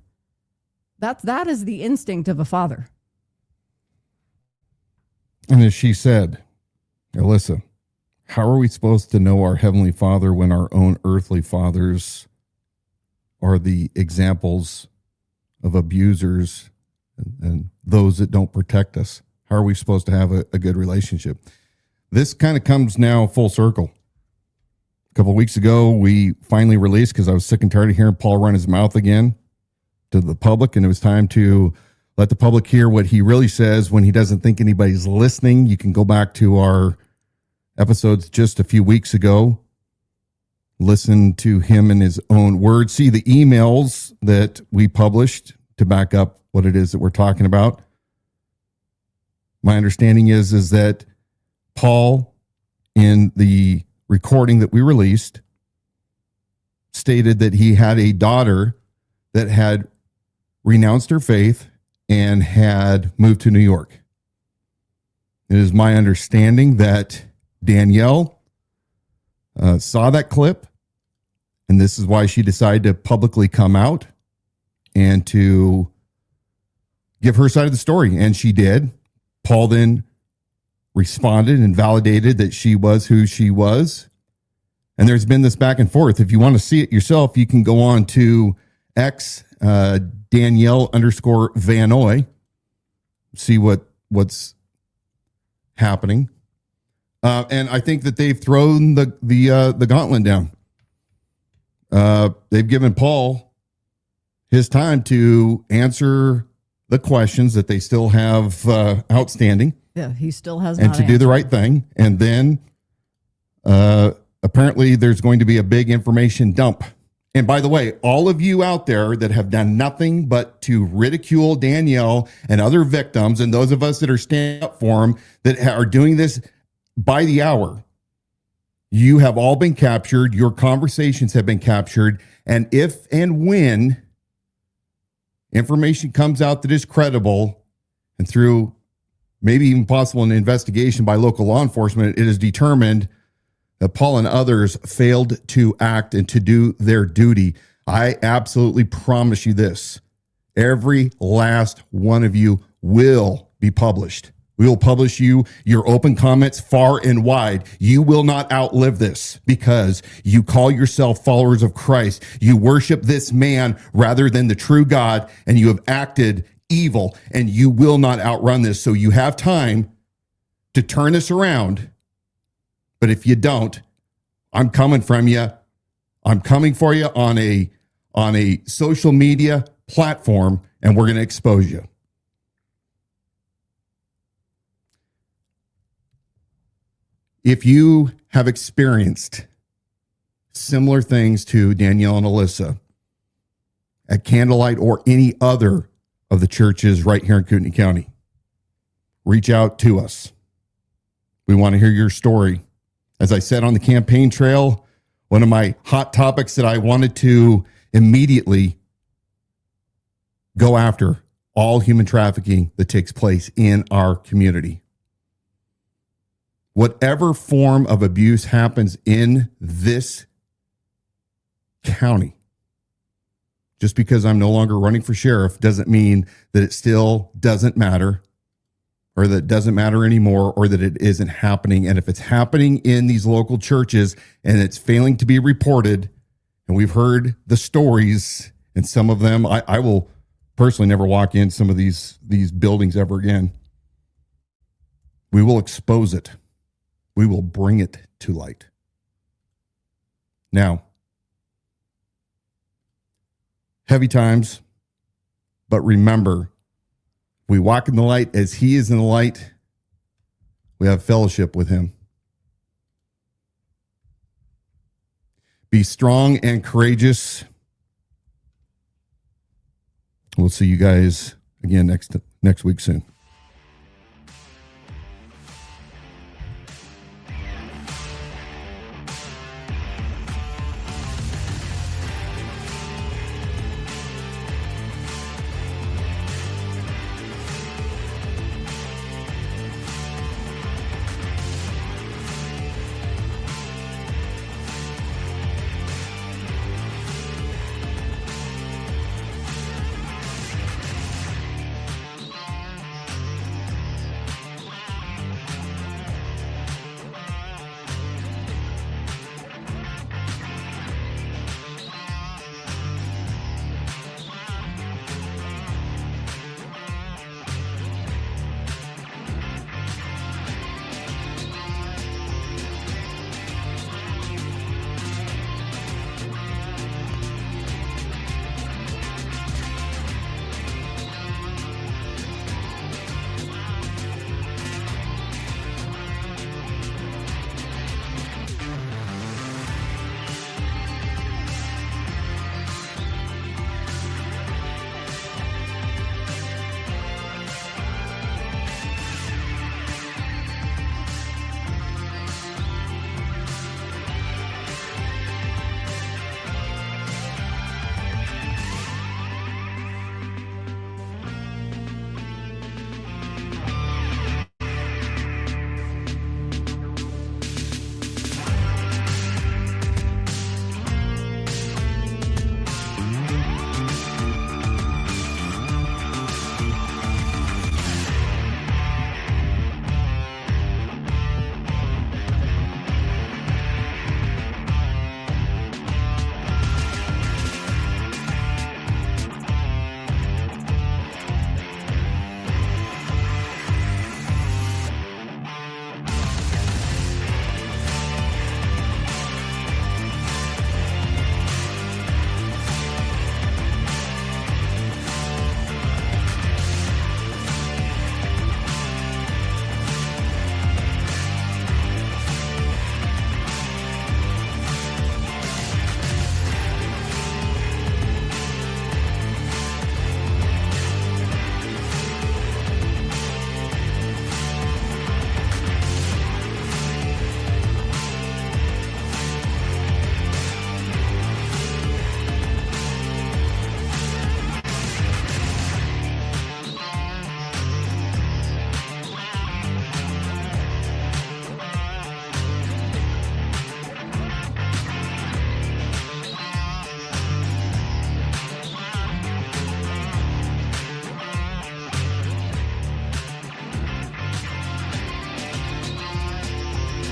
That is the instinct of a father. And as she said, Alyssa, how are we supposed to know our Heavenly Father when our own earthly fathers are the examples of abusers and those that don't protect us? How are we supposed to have a good relationship? This kind of comes now full circle. A couple of weeks ago, we finally released, because I was sick and tired of hearing Paul run his mouth again, to the public, and it was time to let the public hear what he really says when he doesn't think anybody's listening. You can go back to our episodes just a few weeks ago, listen to him in his own words, see the emails that we published to back up what it is that we're talking about. My understanding is that Paul, in the recording that we released, stated that he had a daughter that had renounced her faith and had moved to New York. It is my understanding that Danielle saw that clip, and this is why she decided to publicly come out and to give her side of the story, and she did. Paul then responded and validated that she was who she was, and there's been this back and forth. If you want to see it yourself, you can go on to X, Danielle_Van Noy, see what's happening. And I think that they've thrown the gauntlet down. They've given Paul his time to answer the questions that they still have outstanding. Yeah, he still has and not to do the right thing. And then apparently there's going to be a big information dump And by the way, all of you out there that have done nothing but to ridicule Danielle and other victims, and those of us that are standing up for them, that are doing this by the hour, you have all been captured. Your conversations have been captured. And if and when information comes out that is credible, and through maybe even possible an investigation by local law enforcement, it is determined that Paul and others failed to act and to do their duty, I absolutely promise you this. Every last one of you will be published. We will publish your open comments far and wide. You will not outlive this because you call yourself followers of Christ. You worship this man rather than the true God, and you have acted evil, and you will not outrun this. So you have time to turn this around. But if you don't, I'm coming from you. I'm coming for you on a social media platform, and we're going to expose you. If you have experienced similar things to Danielle and Alyssa at Candlelight or any other of the churches right here in Kootenai County, reach out to us. We want to hear your story. As I said on the campaign trail, one of my hot topics that I wanted to immediately go after, all human trafficking that takes place in our community. Whatever form of abuse happens in this county, just because I'm no longer running for sheriff doesn't mean that it still doesn't matter, or that it doesn't matter anymore, or that it isn't happening. And if it's happening in these local churches and it's failing to be reported, and we've heard the stories, and some of them, I will personally never walk in some of these buildings ever again. We will expose it. We will bring it to light. Now, heavy times, but remember, we walk in the light as he is in the light. We have fellowship with him. Be strong and courageous. We'll see you guys again next week soon.